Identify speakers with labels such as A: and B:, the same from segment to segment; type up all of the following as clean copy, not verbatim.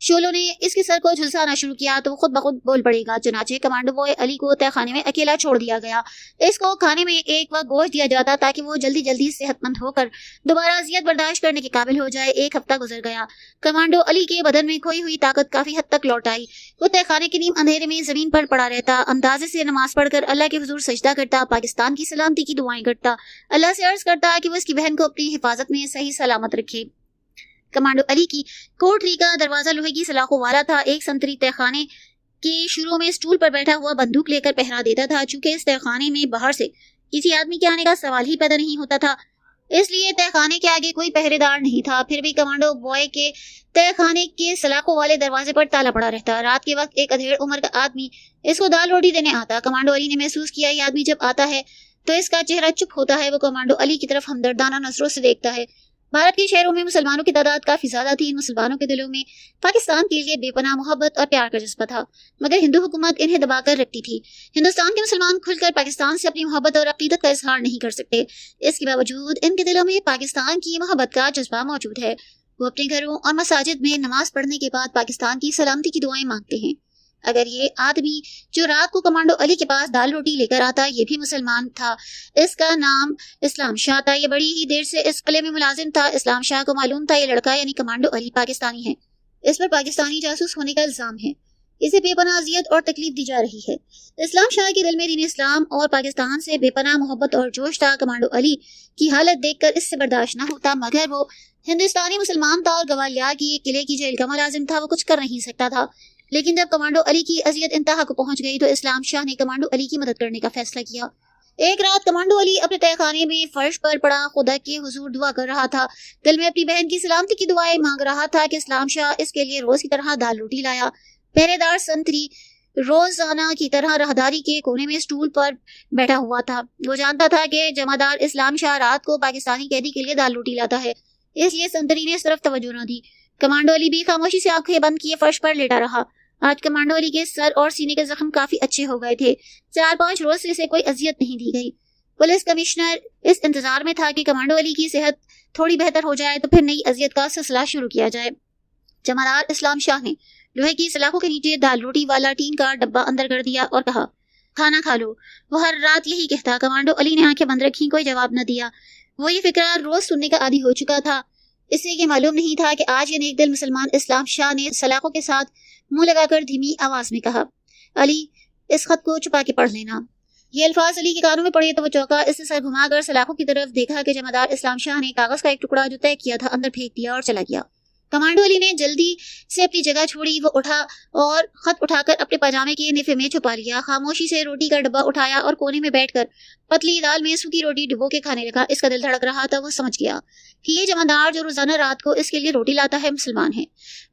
A: شولو نے اس کے سر کو جھلسانا شروع کیا تو وہ خود بخود بول پڑے گا۔ چنانچہ کمانڈو بوائے علی کو تہہ خانے میں اکیلا چھوڑ دیا گیا۔ اس کو کھانے میں ایک وقت گوشت دیا جاتا تاکہ وہ جلدی جلدی صحت مند ہو کر دوبارہ اذیت برداشت کرنے کے قابل ہو جائے۔ ایک ہفتہ گزر گیا۔ کمانڈو علی کے بدن میں کھوئی ہوئی طاقت کافی حد تک لوٹ آئی۔ وہ تہہ خانے کے نیم اندھیرے میں زمین پر پڑا رہتا، اندازے سے نماز پڑھ کر اللہ کے حضور سجدہ کرتا، پاکستان کی سلامتی کی دعائیں کرتا، اللہ سے عرض کرتا کہ وہ اس کی بہن کو اپنی حفاظت میں صحیح سلامت رکھے۔ کمانڈو علی کی کوٹری کا دروازہ لوہے کی سلاخوں والا تھا۔ ایک سنتری تہہ خانے کے شروع میں اسٹول پر بیٹھا ہوا بندوق لے کر پہرا دیتا تھا۔ چونکہ اس تہہ خانے میں باہر سے کسی آدمی کے آنے کا سوال ہی پیدا نہیں ہوتا تھا، اس لیے تہہ خانے کے آگے کوئی پہرے دار نہیں تھا۔ پھر بھی کمانڈو بوائے کے تہہ خانے کے سلاخوں والے دروازے پر تالا پڑا رہتا۔ رات کے وقت ایک ادھیڑ عمر کا آدمی اس کو دال روٹی دینے آتا۔ کمانڈو علی نے محسوس کیا یہ آدمی جب آتا ہے تو اس کا چہرہ چپ ہوتا ہے۔ وہ کمانڈو علی کی طرف ہمدردانہ نظروں سے دیکھتا ہے۔ بھارت کے شہروں میں مسلمانوں کی تعداد کافی زیادہ تھی۔ ان مسلمانوں کے دلوں میں پاکستان کے لیے بے پناہ محبت اور پیار کا جذبہ تھا، مگر ہندو حکومت انہیں دبا کر رکھتی تھی۔ ہندوستان کے مسلمان کھل کر پاکستان سے اپنی محبت اور عقیدت کا اظہار نہیں کر سکتے۔ اس کے باوجود ان کے دلوں میں پاکستان کی محبت کا جذبہ موجود ہے۔ وہ اپنے گھروں اور مساجد میں نماز پڑھنے کے بعد پاکستان کی سلامتی کی دعائیں مانگتے ہیں۔ اگر یہ آدمی جو رات کو کمانڈو علی کے پاس دال روٹی لے کر آتا یہ بھی مسلمان تھا، اس کا نام اسلام شاہ تھا۔ یہ بڑی ہی دیر سے اس قلعے میں ملازم تھا۔ اسلام شاہ کو معلوم تھا یہ لڑکا یعنی کمانڈو علی پاکستانی ہے، اس پر پاکستانی جاسوس ہونے کا الزام ہے، اسے بے پناہ اذیت اور تکلیف دی جا رہی ہے۔ اسلام شاہ کے دل میں دین اسلام اور پاکستان سے بے پناہ محبت اور جوش تھا۔ کمانڈو علی کی حالت دیکھ کر اس سے برداشت نہ ہوتا، مگر وہ ہندوستانی مسلمان تھا اور گوالیار کی ایک قلعے کی جیل کا ملازم تھا، وہ کچھ کر نہیں سکتا تھا۔ لیکن جب کمانڈو علی کی اذیت انتہا کو پہنچ گئی تو اسلام شاہ نے کمانڈو علی کی مدد کرنے کا فیصلہ کیا۔ ایک رات کمانڈو علی اپنے تہہ خانے میں فرش پر پڑا خدا کے حضور دعا کر رہا تھا، دل میں اپنی بہن کی سلامتی کی دعائیں مانگ رہا تھا کہ اسلام شاہ اس کے لیے روز کی طرح دال روٹی لایا۔ پہرے دار سنتری روزانہ کی طرح راہداری کے کونے میں اسٹول پر بیٹھا ہوا تھا۔ وہ جانتا تھا کہ جمعدار اسلام شاہ رات کو پاکستانی قیدی کے لیے دال روٹی لاتا ہے، اس لیے سنتری نے اس طرف توجہ نہ دی۔ کمانڈو علی بھی خاموشی سے آنکھیں بند کیے فرش پر لیٹا رہا۔ آج کمانڈو علی کے سر اور سینے کے زخم کافی اچھے ہو گئے تھے۔ 4-5 روز سے اسے کوئی اذیت نہیں دی گئی۔ پولیس کمشنر اس انتظار میں تھا کہ کمانڈو علی کی صحت تھوڑی بہتر ہو جائے تو پھر نئی اذیت کا سلسلہ شروع کیا جائے۔ جمعدار اسلام شاہ نے لوہے کی سلاخوں کے نیچے دال روٹی والا ٹین کا ڈبہ اندر کر دیا اور کہا، کھانا کھا لو۔ وہ ہر رات یہی کہتا۔ کمانڈو علی نے آنکھیں بند رکھی، کوئی جواب نہ دیا۔ وہ یہ فکرہ روز سننے کا عادی ہو چکا تھا۔ اسے یہ معلوم نہیں تھا کہ آج یہ نیک دل مسلمان اسلام شاہ نے سلاخوں کے ساتھ منہ لگا کر دھیمی آواز میں کہا، علی اس خط کو چھپا کے پڑھ لینا۔ یہ الفاظ علی کے کانوں میں پڑے تو وہ چونکا۔ اس نے سر گھما کر سلاخوں کی طرف دیکھا کہ جمعدار اسلام شاہ نے کاغذ کا ایک ٹکڑا جو طے کیا تھا اندر پھینک دیا اور چلا گیا۔ کمانڈو علی نے جلدی سے اپنی جگہ چھوڑی۔ وہ اٹھا اور خط اٹھا کر اپنے پاجامے کے نفے میں چھپا لیا۔ خاموشی سے روٹی کا ڈبہ اٹھایا اور کونے میں بیٹھ کر پتلی دال میں سوکھی روٹی ڈبو کے کھانے لگا۔ اس کا دل دھڑک رہا تھا۔ وہ سمجھ گیا کہ یہ جمعدار جو روزانہ رات کو اس کے لیے روٹی لاتا ہے مسلمان ہے،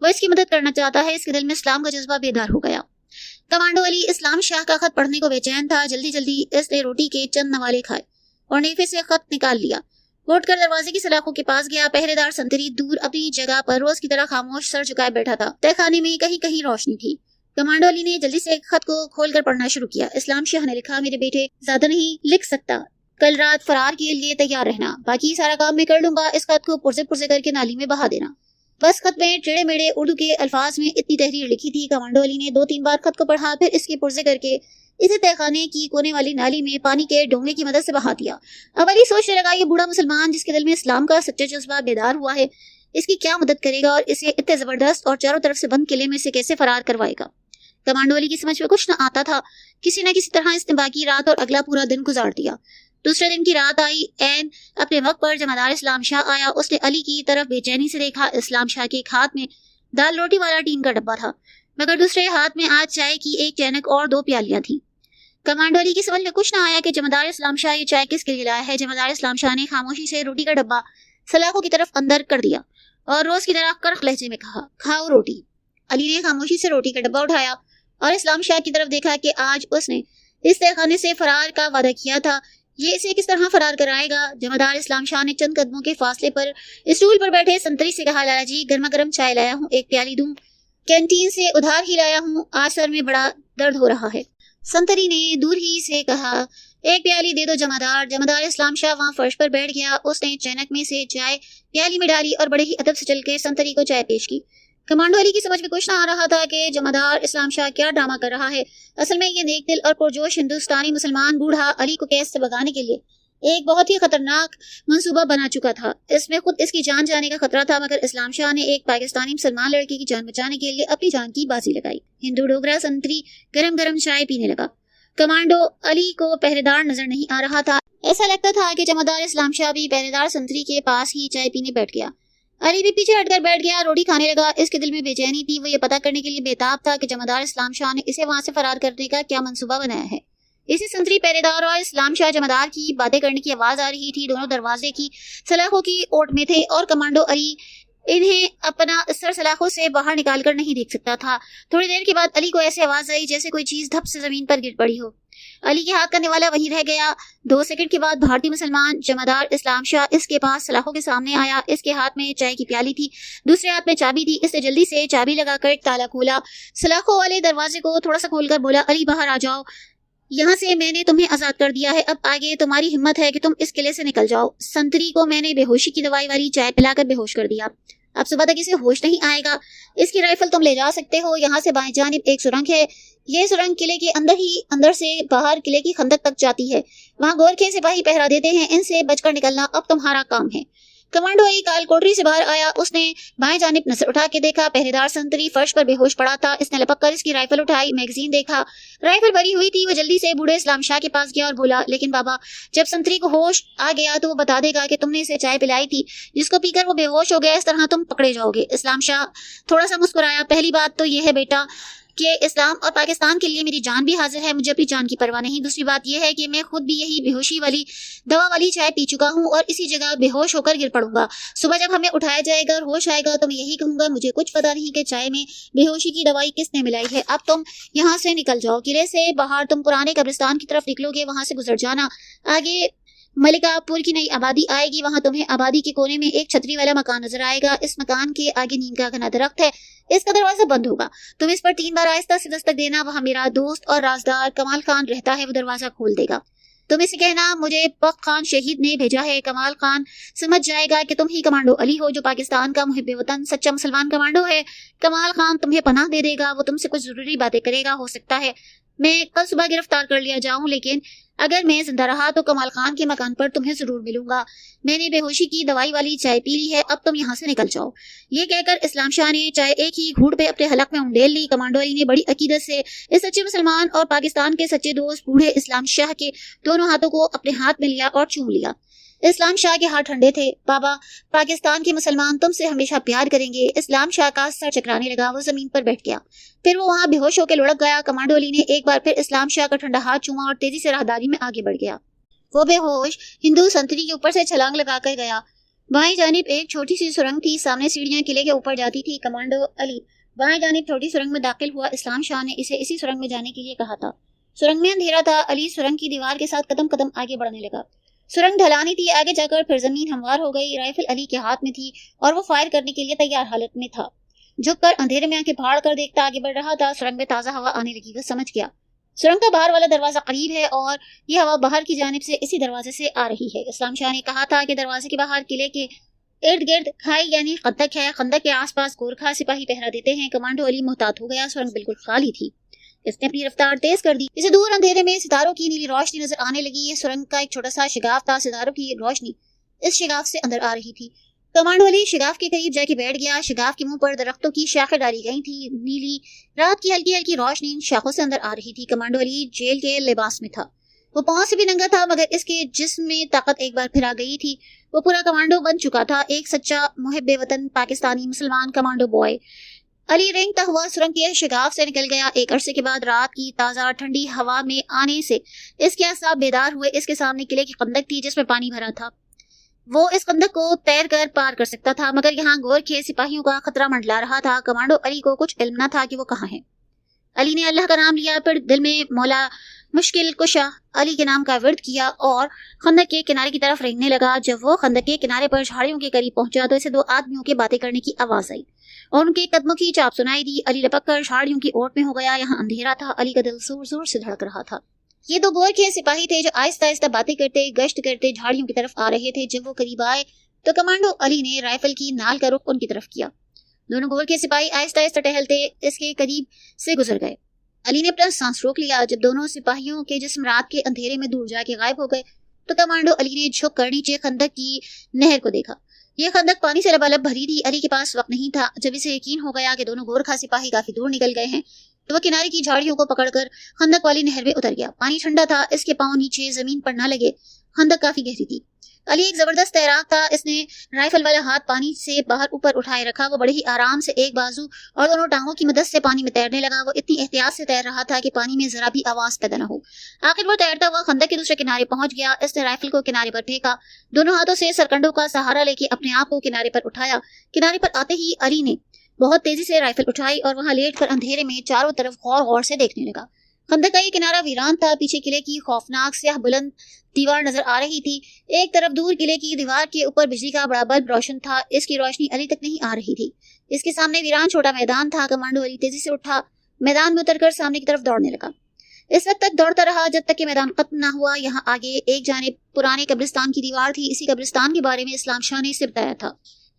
A: وہ اس کی مدد کرنا چاہتا ہے۔ اس کے دل میں اسلام کا جذبہ بیدار ہو گیا۔ کمانڈو علی اسلام شاہ کا خط پڑھنے کو بے چین تھا۔ جلدی جلدی اس نے روٹی کے چند نوالے کھائے اور نیفے سے خط نکال لیا۔ وہ اٹھ کر دروازے کی سلاخوں کے پاس گیا۔ پہرے دار سنتری دور اپنی جگہ پر روز کی طرح خاموش سر جھکائے بیٹھا تھا۔ تہہ خانے میں کہیں کہیں روشنی تھی۔ کمانڈو علی نے جلدی سے خط کو کھول کر پڑھنا شروع کیا۔ اسلام شاہ نے لکھا، میرے بیٹے، زیادہ نہیں لکھ سکتا، کل رات فرار کے لیے تیار رہنا، باقی سارا کام میں کر لوں گا۔ اس خط کو پرزے پرزے کر کے نالی میں بہا دینا۔ بس خط میں ٹیڑے میڑے اردو کے الفاظ میں اتنی تحریر لکھی تھی۔ کمانڈو علی نے 2-3 بار خط کو پڑھا، پھر اس کے پرزے کر کے اسے تہہ خانے کی کونے والی نالی میں پانی کے ڈونگے کی مدد سے بہا دیا۔ اب علی سوچنے لگا، یہ بوڑھا مسلمان جس کے دل میں اسلام کا سچا جذبہ بیدار ہوا ہے، اس کی کیا مدد کرے گا اور اسے اتنے زبردست اور چاروں طرف سے بند قلعے میں سے کیسے فرار کروائے گا؟ کمانڈو علی کی سمجھ میں کچھ نہ آتا تھا۔ کسی نہ کسی طرح اس نے باقی رات اور اگلا پورا دن گزار دیا۔ دوسرے دن کی رات آئی۔ عین اپنے وقت پر جمعدار اسلام شاہ آیا۔ اس نے علی کی طرف بے چینی سے دیکھا۔ اسلام شاہ کے ایک ہاتھ میں دال روٹی والا ٹین کا ڈبہ تھا، مگر دوسرے ہاتھ میں آج چائے کی ایک چینک اور 2 پیالیاں تھیں۔ کمانڈو علی کی سمجھ میں کچھ نہ آیا کہ جمعدار اسلام شاہ یہ چائے کس کے لیے لایا ہے۔ جمعدار اسلام شاہ نے خاموشی سے روٹی کا ڈبہ سلاخوں کی طرف اندر کر دیا اور روز کی طرح کرخ لہجے میں کہا، کھاؤ روٹی۔ علی نے خاموشی سے روٹی کا ڈبہ اٹھایا اور اسلام شاہ کی طرف دیکھا کہ آج اس نے اس تہہ خانے سے فرار کا وعدہ کیا تھا، یہ اسے کس طرح فرار کرائے گا۔ جمعدار اسلام شاہ نے چند قدموں کے فاصلے پر اسٹول پر بیٹھے سنتری سے کہا، لالا جی گرما گرم چائے لایا ہوں، ایک پیالی دوں؟ کینٹین سے ادھار ہی لایا ہوں، آج سر میں بڑا درد ہو رہا ہے۔ سنتری نے دور ہی سے کہا، ایک پیالی دے دو جمعدار۔ جمعدار اسلام شاہ وہاں فرش پر بیٹھ گیا۔ اس نے چینک میں سے چائے پیالی میں ڈالی اور بڑے ہی ادب سے چل کے سنتری کو چائے پیش کی۔ کمانڈو علی کی سمجھ میں کچھ نہ آ رہا تھا کہ جمعدار اسلام شاہ کیا ڈرامہ کر رہا ہے۔ اصل میں یہ نیک دل اور پرجوش ہندوستانی مسلمان بوڑھا علی کو کیس سے بھگانے کے لیے ایک بہت ہی خطرناک منصوبہ بنا چکا تھا۔ اس میں خود اس کی جان جانے کا خطرہ تھا، مگر اسلام شاہ نے ایک پاکستانی مسلمان لڑکی کی جان بچانے کے لیے اپنی جان کی بازی لگائی۔ ہندو ڈوگرا سنتری گرم گرم چائے پینے لگا۔ کمانڈو علی کو پہرے دار نظر نہیں آ رہا تھا۔ ایسا لگتا تھا کہ جمعدار اسلام شاہ بھی پہرے دار سنتری کے پاس ہی چائے پینے بیٹھ گیا۔ علی بھی پیچھے ہٹ کر بیٹھ گیا، روٹی کھانے لگا۔ اس کے دل میں بے چینی تھی، وہ یہ پتہ کرنے کے لیے بےتاب تھا کہ جمعدار اسلام شاہ نے اسے وہاں سے فرار کرنے کا کیا منصوبہ بنایا ہے۔ اسی سنتری پہرے دار اور اسلام شاہ جمعدار کی باتیں کرنے کی آواز آ رہی تھی۔ دونوں دروازے کی سلاخوں کی اوٹ میں تھے اور کمانڈو علی انہیں اپنا سر سلاخوں سے باہر نکال کر نہیں دیکھ سکتا تھا۔ تھوڑی دیر کے بعد علی کو ایسی آواز آئی جیسے کوئی چیز دھپ سے زمین پر گر پڑی ہو۔ علی کے ہاتھ کرنے والا وہیں رہ گیا۔ 2 سیکنڈ کے بعد بھارتی مسلمان جمعدار اسلام شاہ اس کے پاس سلاخوں کے سامنے آیا۔ اس کے ہاتھ میں چائے کی پیالی تھی، دوسرے ہاتھ میں چابی تھی۔ اس نے جلدی سے چابی لگا کر تالا کھولا، سلاخوں والے دروازے کو تھوڑا سا کھول کر بولا، علی باہر آ جاؤ، یہاں سے میں نے تمہیں آزاد کر دیا ہے، اب آگے تمہاری ہمت ہے کہ تم اس قلعے سے نکل جاؤ۔ سنتری کو میں نے بے ہوشی کی دوائی والی چائے پلا کر بے ہوش کر دیا، اب صبح تک اسے ہوش نہیں آئے گا۔ اس کی رائفل تم لے جا سکتے ہو، یہاں سے بائیں جانب ایک سرنگ ہے، یہ سرنگ قلعے کے اندر سے باہر قلعے کی خندق تک جاتی ہے، وہاں گورکھے سپاہی پہرا دیتے ہیں، ان سے بچ کر نکلنا اب تمہارا کام ہے۔ کمانڈو علی کال کوٹری سے باہر آیا، اس نے بائیں جانب نظر اٹھا کے دیکھا، پہرے دار سنتری فرش پر بے ہوش پڑا تھا۔ اس نے لپک کر اس کی رائفل اٹھائی، میگزین دیکھا، رائفل بھری ہوئی تھی۔ وہ جلدی سے بوڑھے اسلام شاہ کے پاس گیا اور بولا، لیکن بابا جب سنتری کو ہوش آ گیا تو وہ بتا دے گا کہ تم نے اسے چائے پلائی تھی جس کو پی کر وہ بے ہوش ہو گیا، اس طرح تم پکڑے جاؤ گے۔ اسلام شاہ تھوڑا سا مسکرایا، پہلی بات تو یہ ہے بیٹا کہ اسلام اور پاکستان کے لیے میری جان بھی حاضر ہے، مجھے اپنی جان کی پرواہ نہیں۔ دوسری بات یہ ہے کہ میں خود بھی یہی بے ہوشی والی دوا والی چائے پی چکا ہوں اور اسی جگہ بے ہوش ہو کر گر پڑوں گا۔ صبح جب ہمیں اٹھایا جائے گا اور ہوش آئے گا تو میں یہی کہوں گا، مجھے کچھ پتا نہیں کہ چائے میں بے ہوشی کی دوائی کس نے ملائی ہے۔ اب تم یہاں سے نکل جاؤ، قلعے سے باہر تم پرانے قبرستان کی طرف نکلو گے، وہاں سے گزر جانا، آگے ملکہ پور کی نئی آبادی آئے گی، وہاں تمہیں آبادی کے کونے میں ایک چھتری والا مکان نظر آئے گا، اس مکان کے آگے نیم کا گھنا درخت ہے، اس کا دروازہ بند ہوگا، تم اس پر 3 بار آہستہ سے دستک دینا، وہاں میرا دوست اور رازدار کمال خان رہتا ہے، وہ دروازہ کھول دے گا، تم اسے کہنا مجھے پک خان شہید نے بھیجا ہے۔ کمال خان سمجھ جائے گا کہ تم ہی کمانڈو علی ہو جو پاکستان کا محب وطن سچا مسلمان کمانڈو ہے۔ کمال خان تمہیں پناہ دے دے گا، وہ تم سے کچھ ضروری باتیں کرے گا، ہو سکتا ہے میں کل صبح گرفتار کر لیا جاؤں، لیکن اگر میں زندہ رہا تو کمال خان کے مکان پر تمہیں ضرور ملوں گا۔ میں نے بے ہوشی کی دوائی والی چائے پی لی ہے، اب تم یہاں سے نکل جاؤ۔ یہ کہہ کر اسلام شاہ نے چائے ایک ہی گھونٹ پہ اپنے حلق میں انڈیل لی۔ کمانڈو علی نے بڑی عقیدت سے اس سچے مسلمان اور پاکستان کے سچے دوست بوڑھے اسلام شاہ کے دونوں ہاتھوں کو اپنے ہاتھ میں لیا اور چوم لیا۔ اسلام شاہ کے ہاتھ ٹھنڈے تھے۔ بابا پاکستان کے مسلمان تم سے ہمیشہ پیار کریں گے۔ اسلام شاہ کا سر چکرانے لگا، وہ زمین پر بیٹھ گیا، پھر وہ وہاں بے ہوش ہو کے لڑک گیا۔ کمانڈو علی نے ایک بار پھر اسلام شاہ کا ٹھنڈا ہاتھ چوما اور تیزی سے راہداری میں آگے بڑھ گیا۔ وہ بے ہوش ہندو سنتری کے اوپر سے چھلانگ لگا کر گیا۔ بائیں جانب ایک چھوٹی سی سرنگ تھی، سامنے سیڑھیاں قلعے کے اوپر جاتی تھی۔ کمانڈو علی بائیں جانب چھوٹی سرنگ میں داخل ہوا۔ اسلام شاہ نے اسے اسی سرنگ میں جانے کے لیے کہا تھا۔ سرنگ میں اندھیرا تھا۔ علی سرنگ کی دیوار کے ساتھ قدم قدم آگے بڑھنے لگا۔ سرنگ ڈھلانی تھی، آگے جا کر پھر زمین ہموار ہو گئی۔ رائفل علی کے ہاتھ میں تھی اور وہ فائر کرنے کے لیے تیار حالت میں تھا۔ جھک کر اندھیرے میں آنکھیں پھاڑ کر دیکھتا آگے بڑھ رہا تھا۔ سرنگ میں تازہ ہوا آنے لگی، وہ سمجھ گیا سرنگ کا باہر والا دروازہ قریب ہے اور یہ ہوا باہر کی جانب سے اسی دروازے سے آ رہی ہے۔ اسلام شاہ نے کہا تھا کہ دروازے کے باہر قلعے کے ارد گرد کھائی یعنی خندق ہے، خندق کے آس پاس گورکھا سپاہی پہرا دیتے ہیں۔ کمانڈو علی محتاط ہو گیا، سرنگ بالکل خالی تھی۔ اس نے اپنی رفتار تیز کر دی، اسے دور اندھیرے میں ستاروں کی نیلی روشنی نظر آنے لگی۔ یہ سرنگ کا ایک چھوٹا سا شگاف تھا، ستاروں کی روشنی اس شگاف سے اندر آ رہی تھی۔ کمانڈو علی شگاف کے قریب جا کے بیٹھ گیا۔ شگاف کے منہ پر درختوں کی شاخیں ڈالی گئی تھی، نیلی رات کی ہلکی ہلکی روشنی ان شاخوں سے اندر آ رہی تھی۔ کمانڈو علی جیل کے لباس میں تھا، وہ پاؤں سے بھی ننگا تھا، مگر اس کے جسم میں طاقت ایک بار پھر آ گئی تھی۔ وہ پورا کمانڈو بن چکا تھا، ایک سچا محب وطن پاکستانی مسلمان کمانڈو بوائے۔ علی رینگتا ہوا سرنگ کے شگاف سے نکل گیا۔ ایک عرصے کے بعد رات کی تازہ ٹھنڈی ہوا میں آنے سے اس کے اعصاب بیدار ہوئے۔ اس کے سامنے قلعے کی خندق تھی جس میں پانی بھرا تھا، وہ اس خندق کو تیر کر پار کر سکتا تھا، مگر یہاں گورکھے سپاہیوں کا خطرہ منڈلا رہا تھا۔ کمانڈو علی کو کچھ علم نہ تھا کہ وہ کہاں ہے۔ علی نے اللہ کا نام لیا، پھر دل میں مولا مشکل کشا علی کے نام کا ورد کیا اور خندق کے کنارے کی طرف رینگنے لگا۔ جب وہ خندق کے کنارے پر جھاڑیوں کے قریب پہنچا تو اسے 2 آدمیوں کے باتیں کرنے کی آواز آئی اور ان کے قدموں کی چاپ سنائی دی۔ علی لپک کر جھاڑیوں کی اوٹ میں ہو گیا۔ یہاں اندھیرا تھا، علی کا دل زور زور سے دھڑک رہا تھا۔ یہ 2 گورکھے سپاہی تھے جو آہستہ آہستہ باتیں کرتے گشت کرتے جھاڑیوں کی طرف آ رہے تھے۔ جب وہ قریب آئے تو کمانڈو علی نے رائفل کی نال کا رخ ان کی طرف کیا۔ دونوں گور کے سپاہی آہستہ آہستہ ٹہلتے اس کے قریب سے گزر گئے۔ علی نے اپنا سانس روک لیا۔ جب دونوں سپاہیوں کے جسم رات کے اندھیرے میں دور جا کے غائب ہو گئے تو کمانڈو علی نے جھک کر نیچے خندق کی نہر کو دیکھا۔ یہ خندق پانی سے لبالب بھری تھی۔ علی کے پاس وقت نہیں تھا۔ جب اسے یقین ہو گیا کہ دونوں گورکھا سپاہی کافی دور نکل گئے ہیں تو وہ کنارے کی جھاڑیوں کو پکڑ کر خندق والی نہر میں اتر گیا۔ پانی ٹھنڈا تھا، اس کے پاؤں نیچے زمین پر نہ لگے۔ خندق کافی گہری تھی۔ علی ایک زبردست تیراک تھا۔ اس نے رائفل والا ہاتھ پانی سے باہر اوپر اٹھائے رکھا۔ وہ بڑے ہی آرام سے ایک بازو اور دونوں ٹانگوں کی مدد سے پانی میں تیرنے لگا۔ وہ اتنی احتیاط سے تیر رہا تھا کہ پانی میں ذرا بھی آواز پیدا نہ ہو۔ آخر وہ تیرتا ہوا خندق کے دوسرے کنارے پہنچ گیا۔ اس نے رائفل کو کنارے پر پھینکا، دونوں ہاتھوں سے سرکنڈوں کا سہارا لے کے اپنے آپ کو کنارے پر اٹھایا۔ کنارے پر آتے ہی علی نے بہت تیزی سے رائفل اٹھائی اور وہاں لیٹ کر اندھیرے میں چاروں طرف غور غور سے دیکھنے لگا۔ خندق کا یہ کنارہ ویران تھا۔ پیچھے قلعے کی خوفناک سیاہ بلند دیوار نظر آ رہی تھی۔ ایک طرف دور قلعے کی دیوار کے اوپر بجلی کا بڑا بلب روشن تھا۔ اس کی روشنی علی تک نہیں آ رہی تھی۔ اس کے سامنے ویران چھوٹا میدان تھا۔ کمانڈو علی تیزی سے اٹھا، میدان میں اتر کر سامنے کی طرف دوڑنے لگا۔ اس وقت تک دوڑتا رہا جب تک کہ میدان ختم نہ ہوا۔ یہاں آگے ایک جانب پرانے قبرستان کی دیوار تھی۔ اسی قبرستان کے بارے میں اسلام شاہ نے اسے بتایا تھا۔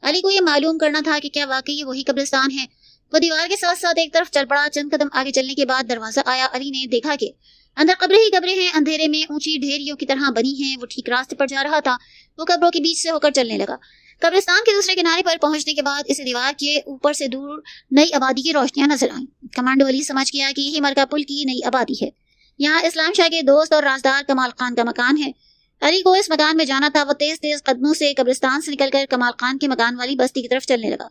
A: علی کو یہ معلوم کرنا تھا کہ کیا واقعی یہ وہی قبرستان ہے۔ وہ دیوار کے ساتھ ساتھ ایک طرف چل پڑا۔ چند قدم آگے چلنے کے بعد دروازہ آیا۔ علی نے دیکھا کہ اندر قبریں ہی قبریں ہیں، اندھیرے میں اونچی ڈھیریوں کی طرح بنی ہیں۔ وہ ٹھیک راستے پر جا رہا تھا۔ وہ قبروں کے بیچ سے ہو کر چلنے لگا۔ قبرستان کے دوسرے کنارے پر پہنچنے کے بعد اسے دیوار کے اوپر سے دور نئی آبادی کی روشنیاں نظر آئیں۔ کمانڈو علی سمجھ گیا کہ یہی مرکہ پل کی نئی آبادی ہے۔ یہاں اسلام شاہ کے دوست اور رازدار کمال خان کا مکان ہے۔ علی کو اس مکان میں جانا تھا۔ وہ تیز تیز قدموں سے قبرستان سے نکل کر کمال خان کے مکان والی بستی کی طرف چلنے لگا۔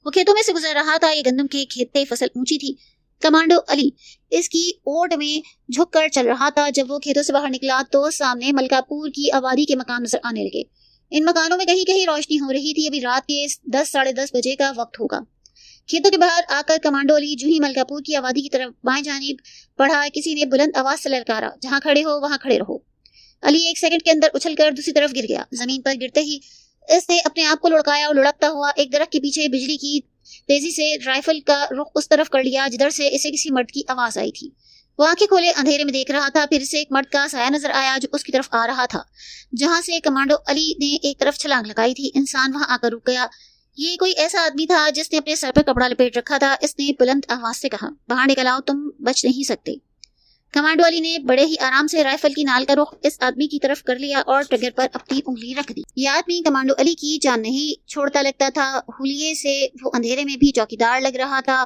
A: وہ کھیتوں میں سے گزر رہا تھا۔ یہ گندم کے کھیت تھے، فصل اونچی تھی۔ کمانڈو علی اس کی اوٹ میں جھک کر چل رہا تھا۔ جب وہ کھیتوں سے باہر نکلا تو سامنے ملکہ پور کی آبادی کے مکان نظر آنے لگے۔ ان مکانوں میں کہیں کہیں روشنی ہو رہی تھی۔ ابھی رات کے 10 ساڑھے 10 بجے کا وقت ہوگا۔ کھیتوں کے باہر آ کر کمانڈو علی جو ہی ملکہ پور کی آبادی کی طرف بائیں جانب بڑھا، کسی نے بلند آواز سے للکارا، جہاں کھڑے ہو وہاں کھڑے رہو۔ علی ایک سیکنڈ کے اندر اچھل کر دوسری طرف گر گیا۔ زمین پر گرتے ہی اس نے اپنے آپ کو لڑکایا اور لڑکتا ہوا ایک درخت کے پیچھے بجلی کی تیزی سے رائفل کا رخ اس طرف کر لیا جدھر سے اسے کسی مرد کی آواز آئی تھی۔ وہ آنکھیں کھولے اندھیرے میں دیکھ رہا تھا۔ پھر اسے ایک مرد کا سایہ نظر آیا جو اس کی طرف آ رہا تھا۔ جہاں سے کمانڈو علی نے ایک طرف چھلانگ لگائی تھی، انسان وہاں آ کر رک گیا۔ یہ کوئی ایسا آدمی تھا جس نے اپنے سر پر کپڑا لپیٹ رکھا تھا۔ اس نے بلند آواز سے کہا، باہر نکل آؤ، تم بچ نہیں سکتے۔ کمانڈو علی نے بڑے ہی آرام سے رائفل کی نال کا رخ اس آدمی کی طرف کر لیا اور ٹریگر پر اپنی انگلی رکھ دی۔ یہ آدمی کمانڈو علی کی جان نہیں چھوڑتا لگتا تھا۔ حلیے سے وہ اندھیرے میں بھی چوکیدار لگ رہا تھا۔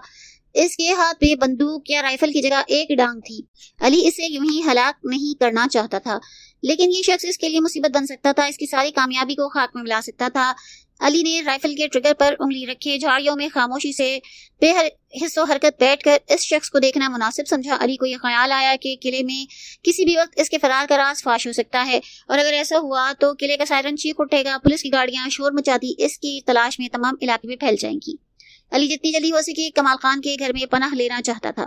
A: اس کے ہاتھ میں بندوق یا رائفل کی جگہ ایک ڈانگ تھی۔ علی اسے یوں ہی ہلاک نہیں کرنا چاہتا تھا، لیکن یہ شخص اس کے لیے مصیبت بن سکتا تھا، اس کی ساری کامیابی کو خاک میں ملا سکتا تھا۔ علی نے رائفل کے ٹریگر پر انگلی رکھے، جھاڑیوں میں خاموشی سے بے حس و حرکت بیٹھ کر اس شخص کو دیکھنا مناسب سمجھا۔ علی کو یہ خیال آیا کہ قلعے میں کسی بھی وقت اس کے فرار کا راز فاش ہو سکتا ہے، اور اگر ایسا ہوا تو قلعے کا سائرن چیخ اٹھے گا، پولیس کی گاڑیاں شور مچاتی اس کی تلاش میں تمام علاقے میں پھیل جائیں گی۔ علی جتنی جلدی ہو سکے کمال خان کے گھر میں پناہ لینا چاہتا تھا۔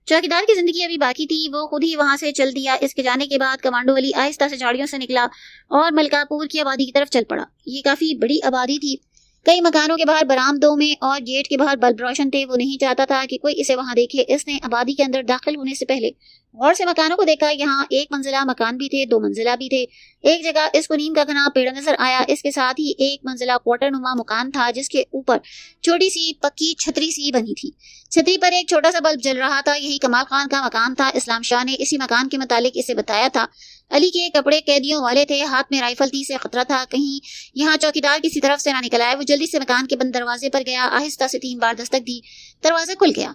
A: چوکیدار کی زندگی ابھی باقی تھی، وہ خود ہی وہاں سے چل دیا۔ اس کے جانے کے بعد کمانڈو علی آہستہ سے جھاڑیوں سے نکلا اور ملکہ پور کی آبادی کی طرف چل پڑا۔ یہ کافی بڑی آبادی تھی۔ کئی مکانوں کے باہر برآمدوں میں اور گیٹ کے باہر بلب روشن تھے۔ وہ نہیں چاہتا تھا کہ کوئی اسے وہاں دیکھے۔ اس نے آبادی کے اندر داخل ہونے سے پہلے غور سے مکانوں کو دیکھا۔ یہاں ایک منزلہ مکان بھی تھے، 2 منزلہ بھی تھے۔ ایک جگہ اس کو نیم کا گھنا پیڑ نظر آیا۔ اس کے ساتھ ہی ایک منزلہ کوٹر نما مکان تھا جس کے اوپر چھوٹی سی پکی چھتری سی بنی تھی۔ چھتری پر ایک چھوٹا سا بلب جل رہا تھا۔ یہی کمال خان کا مکان تھا۔ اسلام شاہ نے اسی مکان کے متعلق اسے بتایا تھا۔ علی کے کپڑے قیدیوں والے تھے، ہاتھ میں رائفل تھی، سے خطرہ تھا کہیں یہاں چوکیدار کسی طرف سے نہ نکل آئے۔ وہ جلدی سے مکان کے بند دروازے پر گیا، آہستہ سے 3 بار دستک دی، دروازہ کھل گیا۔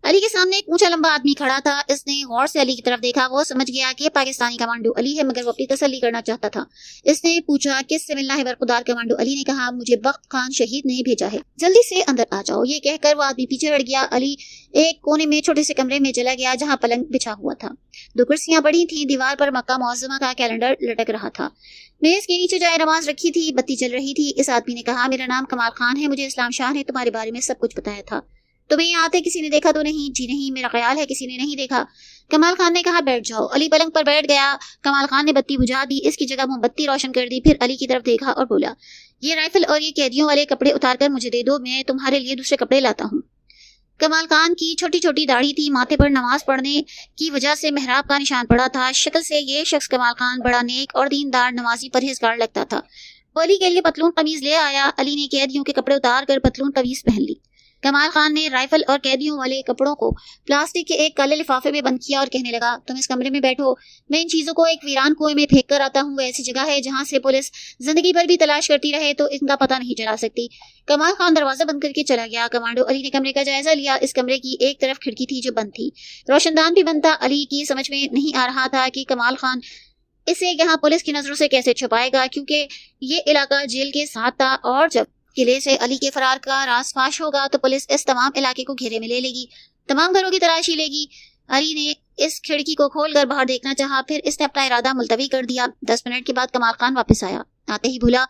A: علی کے سامنے ایک اونچا لمبا آدمی کھڑا تھا۔ اس نے غور سے علی کی طرف دیکھا۔ وہ سمجھ گیا کہ پاکستانی کمانڈو علی ہے، مگر وہ اپنی تسلی کرنا چاہتا تھا۔ اس نے پوچھا، کس سے ملنا ہے برخودار؟ کمانڈو علی نے کہا، مجھے بخت خان شہید نے بھیجا ہے، جلدی سے اندر آ جاؤ۔ یہ کہہ کر وہ آدمی پیچھے ہٹ گیا۔ علی ایک کونے میں چھوٹے سے کمرے میں چلا گیا جہاں پلنگ بچھا ہوا تھا، 2 کرسیاں پڑی تھیں، دیوار پر مکہ معظمہ کا کیلنڈر لٹک رہا تھا، میز کے نیچے جائے نماز رکھی تھی، بتی چل رہی تھی۔ اس آدمی نے کہا، میرا نام کمال خان ہے، مجھے اسلام شاہ نے تمہارے بارے میں سب کچھ بتایا تھا۔ تمہیں یہاں آتے کسی نے دیکھا تو نہیں؟ جی نہیں، میرا خیال ہے کسی نے نہیں دیکھا۔ کمال خان نے کہا، بیٹھ جاؤ۔ علی پلنگ پر بیٹھ گیا۔ کمال خان نے بتی بجھا دی، اس کی جگہ موم بتی روشن کر دی، پھر علی کی طرف دیکھا اور بولا، یہ رائفل اور یہ قیدیوں والے کپڑے اتار کر مجھے دے دو، میں تمہارے لیے دوسرے کپڑے لاتا ہوں۔ کمال خان کی چھوٹی چھوٹی داڑھی تھی، ماتھے پر نماز پڑھنے کی وجہ سے محراب کا نشان پڑا تھا۔ شکل سے یہ شخص کمال خان بڑا نیک اور دیندار، نمازی، پرہیزگار لگتا تھا۔ وہ علی کے لیے پتلون قمیض لے آیا۔ علی نے قیدیوں کے کپڑے اتار کر پتلون قمیض پہن لی۔ کمال خان نے رائفل اور قیدیوں والے کپڑوں کو پلاسٹک کے ایک کالے لفافے میں بند کیا اور کہنے لگا، تم اس کمرے میں بیٹھو، میں ان چیزوں کو ایک ویران کنویں میں پھینک کر آتا ہوں. وہ ایسی جگہ ہے جہاں سے پولیس زندگی بھر بھی تلاش کرتی رہے تو ان کا پتہ نہیں چلا سکتی. کمال خان دروازہ بند کر کے چلا گیا. کمانڈو علی نے کمرے کا جائزہ لیا. اس کمرے کی ایک طرف کھڑکی تھی جو بند تھی، روشن دان بھی بند تھا. علی کی سمجھ میں نہیں آ رہا تھا کہ کمال خان اسے یہاں پولیس کی نظروں سے کیسے چھپائے گا، کیونکہ یہ علاقہ جیل کے ساتھ تھا اور جب قلعے سے علی کے فرار کا راز فاش ہوگا تو پولیس اس تمام علاقے کو گھیرے میں لے لے گی، تمام گھروں کی تلاشی لے گی. علی نے اس کھڑکی کو کھول کر باہر دیکھنا چاہا، پھر اس نے اپنا ارادہ ملتوی کر دیا. 10 منٹ کے بعد کمال خان واپس آیا. آتے ہی بولا،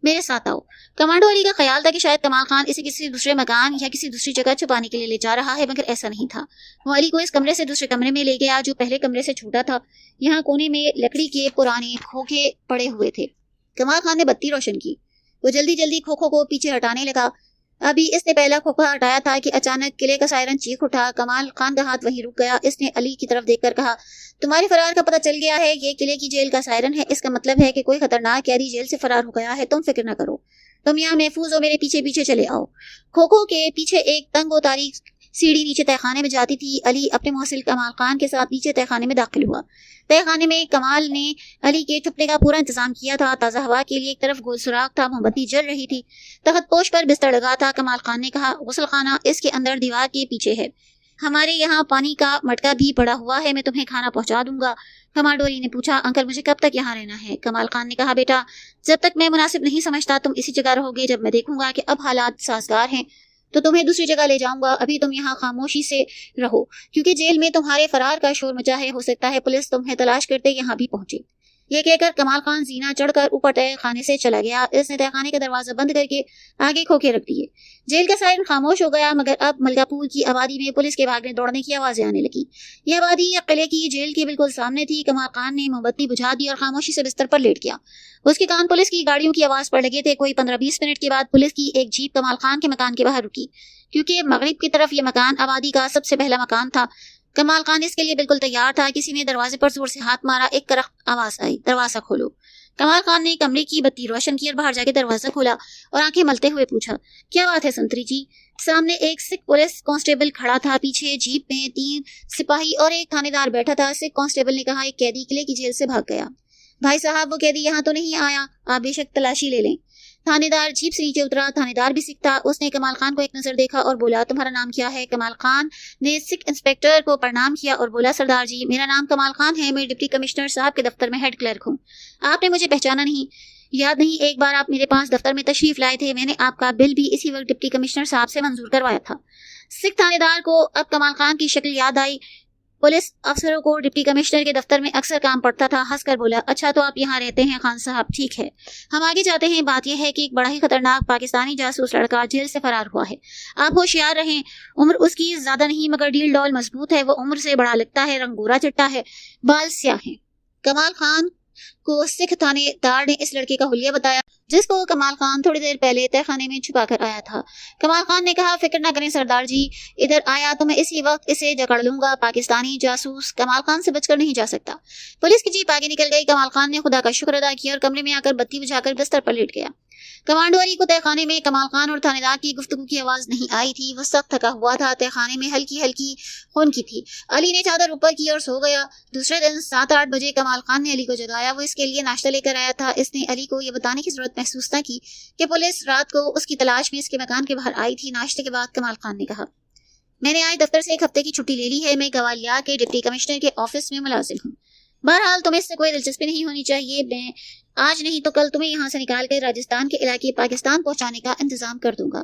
A: میرے ساتھ آؤ. کمانڈو علی کا خیال تھا کہ شاید کمال خان اسے کسی دوسرے مکان یا کسی دوسری جگہ چھپانے کے لیے لے جا رہا ہے، مگر ایسا نہیں تھا. وہ علی کو اس کمرے سے دوسرے کمرے میں لے گیا جو پہلے کمرے سے چھوٹا تھا. یہاں کونے میں لکڑی کے پرانے کھوکھے پڑے ہوئے تھے. کمال خان نے بتی روشن کی. وہ جلدی جلدی کھوکھوں کو پیچھے ہٹانے لگا. ابھی اس نے پہلا کھوکھا ہٹایا تھا کہ اچانک قلعے کا سائرن چیخ اٹھا. کمال خان کا ہاتھ وہیں رک گیا. اس نے علی کی طرف دیکھ کر کہا، تمہارے فرار کا پتہ چل گیا ہے. یہ قلعے کی جیل کا سائرن ہے. اس کا مطلب ہے کہ کوئی خطرناک قیدی جیل سے فرار ہو گیا ہے. تم فکر نہ کرو، تم یہاں محفوظ ہو. میرے پیچھے پیچھے چلے آؤ. کھوکھوں کے پیچھے ایک تنگ و تاریک سیڑھی نیچے تہہ خانے میں جاتی تھی. علی اپنے محسن کمال خان کے ساتھ نیچے تہہ خانے میں داخل ہوا. تہہ خانے میں کمال نے علی کے چھپنے کا پورا انتظام کیا تھا. تازہ ہوا کے لیے ایک طرف گول سوراخ تھا، موم بتی جل رہی تھی. تخت پوش پر بستر لگا تھا. کمال خان نے کہا، غسل خانہ اس کے اندر دیوار کے پیچھے ہے. ہمارے یہاں پانی کا مٹکا بھی پڑا ہوا ہے، میں تمہیں کھانا پہنچا دوں گا. کمانڈو علی نے پوچھا، انکل مجھے کب تک یہاں رہنا ہے؟ کمال خان نے کہا، بیٹا جب تک میں مناسب نہیں سمجھتا تم اسی جگہ رہو گے. جب میں دیکھوں گا کہ اب حالات سازگار ہیں تو تمہیں دوسری جگہ لے جاؤں گا. ابھی تم یہاں خاموشی سے رہو کیونکہ جیل میں تمہارے فرار کا شور مچا ہے. ہو سکتا ہے پولیس تمہیں تلاش کرتے یہاں بھی پہنچے. یہ کہہ کر کمال خان زینہ چڑھ کر اوپر تہہ خانے سے چلا گیا. اس نے تہہ خانے کا دروازہ بند کر کے آگے کھوکھے رکھ دیے. جیل کا سائرن خاموش ہو گیا، مگر اب ملکا پور کی آبادی میں پولیس کے بھاگنے دوڑنے کی آوازیں آنے لگی. یہ آبادی قلعے کی جیل کے بالکل سامنے تھی. کمال خان نے موم بتی بجھا دی اور خاموشی سے بستر پر لیٹ گیا. اس کے کان پولیس کی گاڑیوں کی آواز پر لگے تھے. کوئی 15-20 منٹ کے بعد پولیس کی ایک جیپ کمال خان کے مکان کے باہر رکی. کیونکہ مغرب کی طرف یہ مکان آبادی کا سب سے پہلا مکان تھا، کمال خان اس کے لیے بالکل تیار تھا. کسی نے دروازے پر زور سے ہاتھ مارا. ایک کرخت آواز آئی، دروازہ کھولو. کمال خان نے کمرے کی بتی روشن کی اور باہر جا کے دروازہ کھولا اور آنکھیں ملتے ہوئے پوچھا، کیا بات ہے سنتری جی؟ سامنے ایک سکھ پولیس کانسٹیبل کھڑا تھا. پیچھے جیپ میں 3 سپاہی اور ایک تھانے دار بیٹھا تھا. سکھ کانسٹیبل نے کہا، ایک قیدی قلعے کی جیل سے بھاگ گیا. بھائی صاحب وہ قیدی یہاں تو نہیں آیا، آپ بے شک تلاشی لے لیں. تھانے دار جیپ سے نیچے اترا. تھانے دار بھی سکھ تھا. اس نے کمال خان کو ایک نظر دیکھا اور بولا، تمہارا نام کیا ہے؟ کمال خان نے سکھ انسپیکٹر کو پرنام کیا اور بولا، سردار جی میرا نام کمال خان ہے، میں ڈپٹی کمشنر صاحب کے دفتر میں ہیڈ کلرک ہوں. آپ نے مجھے پہچانا نہیں؟ یاد نہیں، ایک بار آپ میرے پاس دفتر میں تشریف لائے تھے، میں نے آپ کا بل بھی اسی وقت ڈپٹی کمشنر صاحب سے منظور کروایا تھا. سکھ تھانے دار کو اب کمال خان کی شکل یاد آئی. پولیس افسروں کو ڈپٹی کمشنر کے دفتر میں اکثر کام پڑتا تھا. ہنس کر بولا، اچھا تو آپ یہاں رہتے ہیں خان صاحب، ٹھیک ہے ہم آگے جاتے ہیں. بات یہ ہے کہ ایک بڑا ہی خطرناک پاکستانی جاسوس لڑکا جیل سے فرار ہوا ہے. آپ ہوشیار رہیں. عمر اس کی زیادہ نہیں مگر ڈیل ڈول مضبوط ہے. وہ عمر سے بڑا لگتا ہے، رنگ گورا چٹا ہے، بال سیاہ ہیں. کمال خان کو سکھ تھانے دار نے اس لڑکے کا حلیہ بتایا جس کو کمال خان تھوڑی دیر پہلے تہہ خانے میں چھپا کر آیا تھا. کمال خان نے کہا، فکر نہ کریں سردار جی، ادھر آیا تو میں اسی وقت اسے جکڑ لوں گا. پاکستانی جاسوس کمال خان سے بچ کر نہیں جا سکتا. پولیس کی جیپ آگے نکل گئی. کمال خان نے خدا کا شکر ادا کیا اور کمرے میں آ کر بتی بجھا کر بستر پر لیٹ گیا. کمانڈو علی کو تہہ خانے میں کمال خان اور تھانے دار کی گفتگو کی آواز نہیں آئی تھی. وہ سخت تھکا ہوا تھا. تہہ خانے میں ہلکی ہلکی خون کی تھی. علی نے چادر اوپر کی اور سو گیا. دوسرے دن 7-8 بجے کمال خان نے علی کو جگایا. وہ اس کے لیے ناشتہ لے کر آیا تھا. اس نے علی کو یہ بتانے کی ضرورت محسوس نہ کی کہ پولیس رات کو اس کی تلاش میں اس کے مکان کے باہر آئی تھی. ناشتے کے بعد کمال خان نے کہا، میں نے آج دفتر سے 1 ہفتے کی چھٹی لے لی ہے. میں گوالیار کے ڈپٹی کمشنر کے آفس میں ملازم ہوں. بہرحال تمہیں اس سے کوئی دلچسپی نہیں ہونی چاہیے. میں آج نہیں تو کل تمہیں یہاں سے نکال کر راجستھان کے علاقے پاکستان پہنچانے کا انتظام کر دوں گا.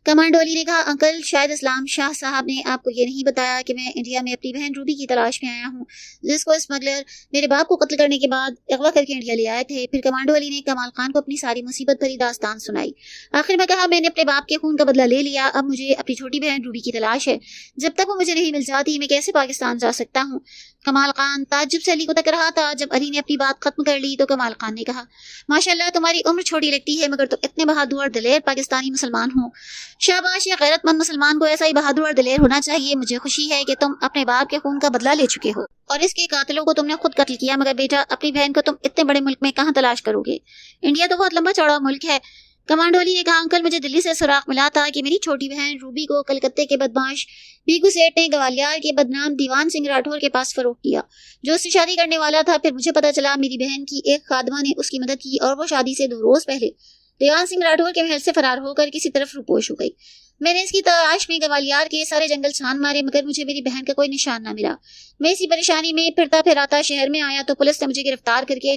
A: کمانڈو علی نے کہا، انکل شاید اسلام شاہ صاحب نے آپ کو یہ نہیں بتایا کہ میں انڈیا میں اپنی بہن روبی کی تلاش میں آیا ہوں، جس کو اسمگلر میرے باپ کو قتل کرنے کے بعد اغوا کر کے انڈیا لے آئے تھے. پھر کمانڈو علی نے کمال خان کو اپنی ساری مصیبت بھری داستان سنائی. آخر میں کہا، میں نے اپنے باپ کے خون کا بدلہ لے لیا. اب مجھے اپنی چھوٹی بہن روبی کی تلاش ہے. جب تک وہ مجھے نہیں مل جاتی میں کیسے پاکستان جا سکتا ہوں؟ کمال خان تعجب سے علی کو تک رہا تھا. جب علی نے اپنی بات ختم کر لی تو کمال خان نے کہا، ماشاءاللہ تمہاری عمر چھوٹی لگتی ہے مگر تم اتنے بہادر اور دلیر پاکستانی مسلمان ہو. شاباش، یہ غیرت مند مسلمان کو ایسا ہی بہادر اور دلیر ہونا چاہیے. مجھے خوشی ہے کہ تم اپنے باپ کے خون کا بدلہ لے چکے ہو اور اس کے قاتلوں کو تم نے خود قتل کیا. مگر بیٹا، اپنی بہن کو تم اتنے بڑے ملک میں کہاں تلاش کرو گے؟ انڈیا تو بہت لمبا چوڑا ملک ہے. کمانڈو علی نے کہا انکل مجھے دلی سے سراغ ملا تھا کہ میری چھوٹی بہن روبی کو کلکتے کے بدماش بیگو سیٹ نے گوالیار کے بدنام دیوان سنگھ راٹھور کے پاس فروخت کیا جو اس سے شادی کرنے والا تھا. پھر مجھے پتا چلا میری بہن کی ایک خادمہ نے اس کی مدد کی اور وہ شادی سے 2 روز پہلے دیوان سنگھ راٹھور کے محل سے فرار ہو کر کسی طرف روپوش ہو گئی. میں نے اس کی تلاش میں گوالیار کے سارے جنگل چھان مارے مگر مجھے میری بہن کا کوئی نشان نہ ملا. میں اسی پریشانی میں پھرتا پھراتا شہر میں آیا تو پولیس نے مجھے گرفتار کر کے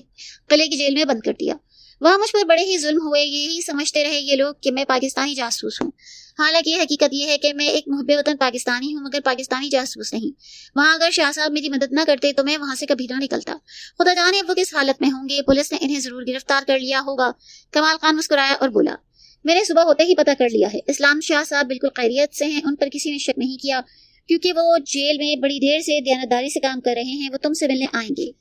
A: قلعے کی جیل میں بند کر دیا. وہاں مجھ پر بڑے ہی ظلم ہوئے. یہی سمجھتے رہے یہ لوگ کہ میں پاکستانی جاسوس ہوں. حالانکہ حقیقت یہ ہے کہ میں ایک محب وطن پاکستانی ہوں مگر پاکستانی جاسوس نہیں. وہاں اگر شاہ صاحب میری مدد نہ کرتے تو میں وہاں سے کبھی نہ نکلتا. خدا جانے وہ کس حالت میں ہوں گے. پولیس نے انہیں ضرور گرفتار کر لیا ہوگا. کمال خان مسکرایا اور بولا میں نے صبح ہوتے ہی پتہ کر لیا ہے. اسلام شاہ صاحب بالکل خیریت سے ہیں. ان پر کسی نے شک نہیں کیا کیونکہ وہ جیل میں بڑی دیر سے دیانتداری سے کام کر رہے ہیں. وہ تم سے ملنے آئیں گے.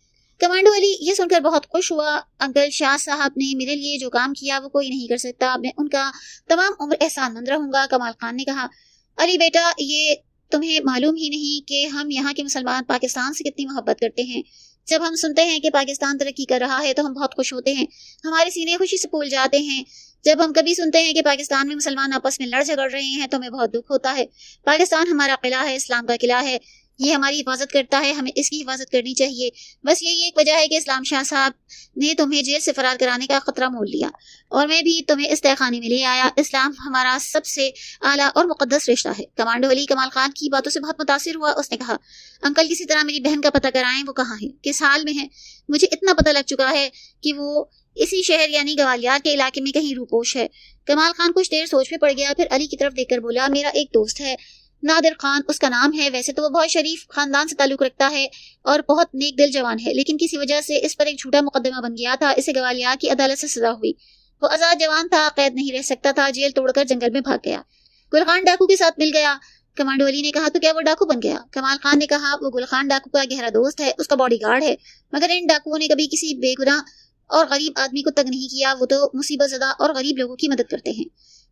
A: کمانڈو علی یہ سن کر بہت خوش ہوا. انکل شاہ صاحب نے میرے لیے جو کام کیا وہ کوئی نہیں کر سکتا. میں ان کا تمام عمر احسان مند رہوں گا. کمال خان نے کہا علی بیٹا یہ تمہیں معلوم ہی نہیں کہ ہم یہاں کے مسلمان پاکستان سے کتنی محبت کرتے ہیں. جب ہم سنتے ہیں کہ پاکستان ترقی کر رہا ہے تو ہم بہت خوش ہوتے ہیں. ہمارے سینے خوشی سے پھول جاتے ہیں. جب ہم کبھی سنتے ہیں کہ پاکستان میں مسلمان آپس میں لڑ جھگڑ رہے ہیں تو ہمیں بہت دکھ ہوتا ہے. پاکستان ہمارا قلعہ ہے, اسلام کا قلعہ ہے. یہ ہماری حفاظت کرتا ہے. ہمیں اس کی حفاظت کرنی چاہیے. بس یہی ایک وجہ ہے کہ اسلام شاہ صاحب نے تمہیں جیل سے فرار کرانے کا خطرہ مول لیا اور میں بھی تمہیں اس تہخانے میں لے آیا. اسلام ہمارا سب سے اعلیٰ اور مقدس رشتہ ہے. کمانڈو علی کمال خان کی باتوں سے بہت متاثر ہوا. اس نے کہا انکل کسی طرح میری بہن کا پتہ کرائیں. وہ کہاں ہے, کس حال میں ہے؟ مجھے اتنا پتہ لگ چکا ہے کہ وہ اسی شہر یعنی گوالیار کے علاقے میں کہیں روپوش ہے. کمال خان کچھ دیر سوچ میں پڑ گیا. پھر علی کی طرف دیکھ کر بولا میرا ایک دوست ہے نادر خان اس کا نام ہے. ویسے تو وہ بہت شریف خاندان سے تعلق رکھتا ہے اور بہت نیک دل جوان ہے لیکن کسی وجہ سے اس پر ایک جھوٹا مقدمہ بن گیا تھا. اسے گوالیار کی عدالت سے سزا ہوئی. وہ آزاد جوان تھا, قید نہیں رہ سکتا تھا. جیل توڑ کر جنگل میں بھاگ گیا. گل خان ڈاکو کے ساتھ مل گیا. کمانڈو علی نے کہا تو کیا وہ ڈاکو بن گیا؟ کمال خان نے کہا وہ گل خان ڈاکو کا گہرا دوست ہے, اس کا باڈی گارڈ ہے. مگر ان ڈاکوؤں نے کبھی کسی بے گناہ اور غریب آدمی کو تنگ نہیں کیا. وہ تو مصیبت زدہ اور غریب لوگوں کی مدد کرتے ہیں.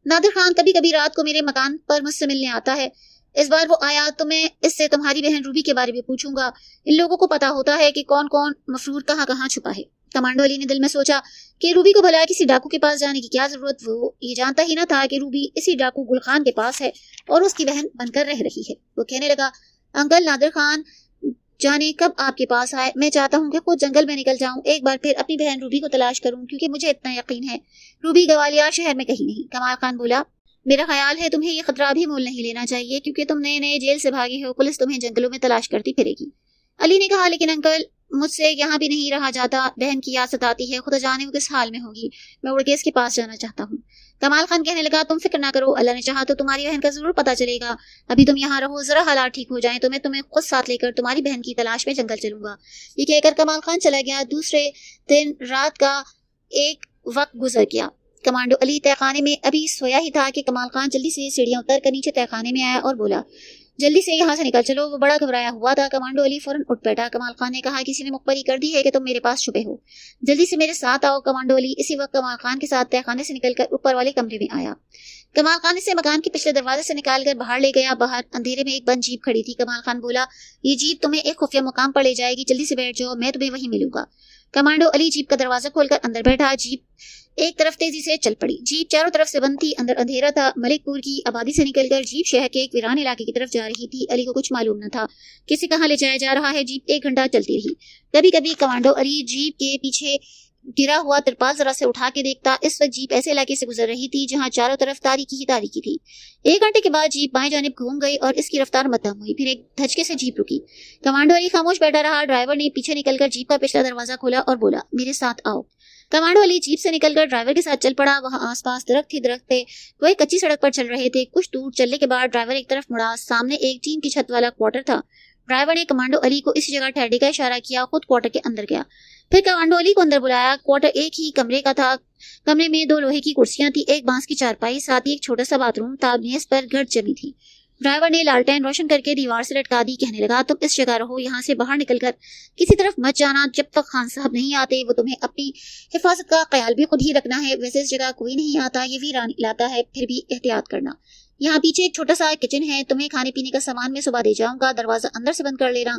A: نادر خان کبھی کبھی رات کو میرے مکان پر مجھ سے ملنے آتا ہے. اس بار وہ آیا تو میں اس سے تمہاری بہن روبی کے بارے میں پوچھوں گا. ان لوگوں کو پتا ہوتا ہے کہ کون کون مفرور کہاں کہاں چھپا ہے. کمانڈو علی نے دل میں سوچا کہ روبی کو بھلا کسی ڈاکو کے پاس جانے کی کیا ضرورت. وہ یہ جانتا ہی نہ تھا کہ روبی اسی ڈاکو گل خان کے پاس ہے اور اس کی بہن بن کر رہ رہی ہے. وہ کہنے لگا انکل نادر خان جانے کب آپ کے پاس آئے. میں چاہتا ہوں کہ خود جنگل میں نکل جاؤں, ایک بار پھر اپنی بہن روبی کو تلاش کروں کیونکہ مجھے اتنا یقین ہے روبی گوالیار شہر میں کہیں نہیں. کمال خان بولا میرا خیال ہے تمہیں یہ خطرہ بھی مول نہیں لینا چاہیے کیونکہ تم نئے نئے جیل سے بھاگے ہو. پولیس تمہیں جنگلوں میں تلاش کرتی پھرے گی. علی نے کہا لیکن انکل مجھ سے یہاں بھی نہیں رہا جاتا. بہن کی یاد ستاتی ہے. خدا جانے وہ کس حال میں ہوگی. میں اڑ کے اس کے پاس جانا چاہتا ہوں. کمال خان کہنے لگا تم فکر نہ کرو, اللہ نے چاہا تو تمہاری بہن کا ضرور پتہ چلے گا. ابھی تم یہاں رہو, ذرا حالات ٹھیک ہو جائیں تو میں تمہیں خود ساتھ لے کر تمہاری بہن کی تلاش میں جنگل چلوں گا. یہ کہہ کر کمال خان چلا گیا. دوسرے دن رات کا ایک وقت گزر گیا. کمانڈو علی تہخانے میں ابھی سویا ہی تھا کہ کمال خان جلدی سے سیڑھیاں اتر کر نیچے تہخانے میں آیا اور بولا جلدی سے یہاں سے نکل چلو. وہ بڑا گھبرایا ہوا تھا. کمانڈو علی فوراً اٹھ بیٹھا. کمال خان نے کہا کسی نے مخبری کر دی ہے کہ تم میرے پاس چھپے ہو, جلدی سے میرے ساتھ آؤ. کمانڈو علی اسی وقت کمال خان کے ساتھ تہخانے سے نکل کر اوپر والے کمرے میں آیا. کمال خان اسے مکان کے پچھلے دروازے سے نکال کر باہر لے گیا. باہر اندھیرے میں ایک بند جیپ کھڑی تھی. کمال خان بولا یہ جیپ تمہیں ایک خفیہ مقام پر لے جائے گی, جلدی سے بیٹھ جاؤ, میں تمہیں وہیں ملوں گا. کمانڈو علی جیپ کا دروازہ کھول کر اندر بیٹھا. جیپ ایک طرف تیزی سے چل پڑی. جیپ چاروں طرف سے بند تھی. اندر اندھیرا تھا. ملک پور کی آبادی سے نکل کر جیپ شہر کے ایک ویران علاقے کی طرف جا رہی تھی. علی کو کچھ معلوم نہ تھا کسی کہاں لے جایا جا رہا ہے. جیپ 1 گھنٹہ چلتی رہی. کبھی کبھی کمانڈو علی جیپ کے پیچھے گرا ہوا ترپال ذرا سے اٹھا کے دیکھتا. اس وقت جیپ ایسے علاقے سے گزر رہی تھی جہاں چاروں طرف تاریکی ہی تاریکی تھی. 1 گھنٹے کے بعد جیپ بائیں جانب گھوم گئی اور اس کی رفتار مدھم ہوئی. پھر ایک دھچکے سے جیپ رکی. کمانڈو علی خاموش بیٹھا رہا. ڈرائیور نے پیچھے نکل کر جیپ کا پچھلا دروازہ کھولا اور بولا میرے ساتھ آؤ. کمانڈو علی جیپ سے نکل کر ڈرائیور کے ساتھ چل پڑا. وہاں آس پاس درخت ہی درخت تھے. وہ ایک کچی سڑک پر چل رہے تھے. کچھ دور چلنے کے بعد ڈرائیور ایک طرف مڑا. سامنے ایک ٹین کی چھت والا کوارٹر تھا. ڈرائیور نے کمانڈو علی کو اسی جگہ ٹھہرنے کا اشارہ کیا. خود کوارٹر کے اندر گیا. پھر کمانڈو علی کو اندر بلایا. کوارٹر ایک ہی کمرے کا تھا. کمرے میں 2 لوہے کی کرسیاں تھی, ایک بانس کی چارپائی, ساتھ ہی ایک چھوٹا سا باتھ روم تھا. میز پر گرد جمی تھی. ڈرائیور نے لالٹین روشن کر کے دیوار سے لٹکا دی. کہنے لگا تم اس جگہ رہو, یہاں سے باہر نکل کر کسی طرف مت جانا جب تک خان صاحب نہیں آتے. وہ تمہیں اپنی حفاظت کا خیال بھی خود ہی رکھنا ہے. ویسے اس جگہ کوئی نہیں آتا, یہ ویران علاقہ ہے, پھر بھی احتیاط کرنا. یہاں پیچھے ایک چھوٹا سا کچن ہے. تمہیں کھانے پینے کا سامان میں صبح دے جاؤں گا. دروازہ اندر سے بند کر لینا.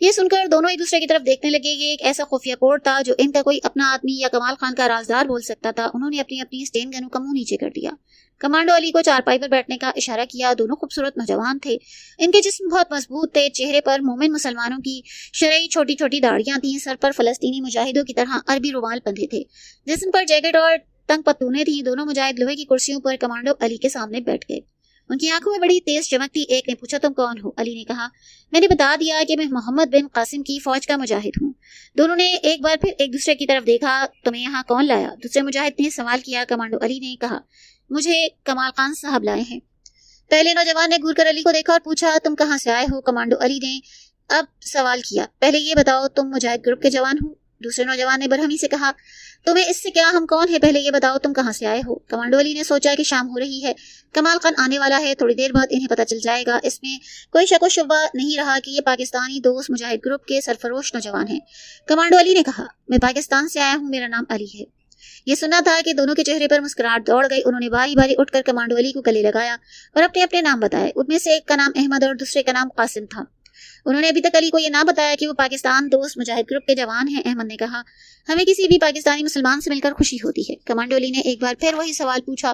A: یہ سن کر دونوں ایک دوسرے کی طرف دیکھنے لگے. یہ ایک ایسا خفیہ کوڈ تھا جو ان کا کوئی اپنا آدمی یا کمال خان کا رازدار بول سکتا تھا. انہوں نے اپنی اپنی اسٹین گنوں کا منہ نیچے کر دیا. کمانڈو علی کو چارپائی پر بیٹھنے کا اشارہ کیا. دونوں خوبصورت نوجوان تھے. ان کے جسم بہت مضبوط تھے. چہرے پر مومن مسلمانوں کی شرعی چھوٹی چھوٹی داڑیاں تھیں. سر پر فلسطینی مجاہدوں کی طرح عربی رومال بندھے تھے. جسم پر جیکٹ اور تنگ پتلونیں تھیں. دونوں مجاہد لوہے کی کرسیوں پر کمانڈو علی کے سامنے بیٹھ گئے. ان کی آنکھوں میں بڑی تیز چمک تھی. ایک نے پوچھا تم کون ہو؟ علی نے کہا میں نے بتا دیا کہ میں محمد بن قاسم کی فوج کا مجاہد ہوں. دونوں نے ایک بار پھر ایک دوسرے کی طرف دیکھا. تمہیں یہاں کون لایا؟ دوسرے مجاہد نے سوال کیا. کمانڈو علی نے کہا مجھے کمال خان صاحب لائے ہیں. پہلے نوجوان نے گھور کر علی کو دیکھا اور پوچھا تم کہاں سے آئے ہو؟ کمانڈو علی نے اب سوال کیا پہلے یہ بتاؤ تم مجاہد گروپ کے جوان ہو؟ دوسرے نوجوان نے برہمی سے کہا تمہیں اس سے کیا، ہم کون ہے، پہلے یہ بتاؤ تم کہاں سے آئے ہو؟ کمانڈو علی نے سوچا کہ شام ہو رہی ہے، کمال خان آنے والا ہے، تھوڑی دیر بعد انہیں پتہ چل جائے گا. اس میں کوئی شک و شبہ نہیں رہا کہ یہ پاکستانی دوست مجاہد گروپ کے سرفروش نوجوان ہیں. کمانڈو علی نے کہا میں پاکستان سے آیا ہوں، میرا نام علی ہے. یہ سنا تھا کہ دونوں کے چہرے پر مسکراہٹ دوڑ گئی. انہوں نے باری باری اٹھ کر کمانڈو علی کو گلے لگایا اور اپنے اپنے نام بتائے. ان میں سے ایک کا نام احمد اور دوسرے کا نام قاسم تھا. انہوں نے ابھی تک علی کو یہ نہ بتایا کہ وہ پاکستان دوست مجاہد گروپ کے جوان ہیں. احمد نے کہا ہمیں کسی بھی پاکستانی مسلمان سے مل کر خوشی ہوتی ہے. کمانڈو علی نے ایک بار پھر وہی سوال پوچھا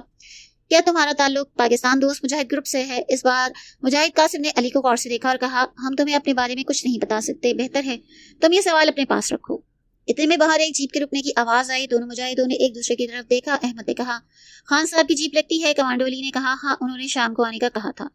A: کیا تمہارا تعلق پاکستان دوست مجاہد گروپ سے ہے؟ اس بار مجاہد قاسم نے علی کو غور سے دیکھا اور کہا ہم تمہیں اپنے بارے میں کچھ نہیں بتا سکتے، بہتر ہے تم یہ سوال اپنے پاس رکھو. اتنے میں باہر ایک جیپ کے رکنے کی آواز آئی. دونوں مجاہدوں نے ایک دوسرے کی طرف دیکھا. احمد نے کہا خان صاحب کی جیپ لگتی ہے. کمانڈو علی نے کہا ہاں، انہوں نے شام کو آنے کا کہا تھا.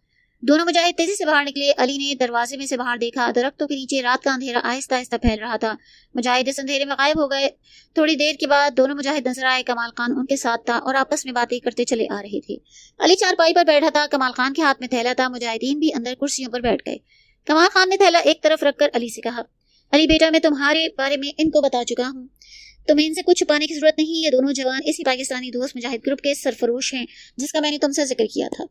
A: دونوں مجاہد تیزی سے باہر نکلے. علی نے دروازے میں سے باہر دیکھا. درختوں کے نیچے رات کا اندھیرا آہستہ آہستہ پھیل رہا تھا. مجاہد اس اندھیرے میں غائب ہو گئے. تھوڑی دیر کے بعد دونوں مجاہد نظر آئے. کمال خان ان کے ساتھ تھا اور آپس میں باتیں کرتے چلے آ رہے تھے. علی چارپائی پر بیٹھا تھا. کمال خان کے ہاتھ میں تھیلا تھا. مجاہدین بھی اندر کرسیوں پر بیٹھ گئے. کمال خان نے تھیلا ایک طرف رکھ کر علی سے کہا علی بیٹا میں تمہارے بارے میں ان کو بتا چکا ہوں، تمہیں ان سے کچھ چھپانے کی ضرورت نہیں. یہ دونوں جوان اسی پاکستانی دوست مجاہد گروپ کے سرفروش ہیں جس کا میں نے تم سے ذکر کیا تھا.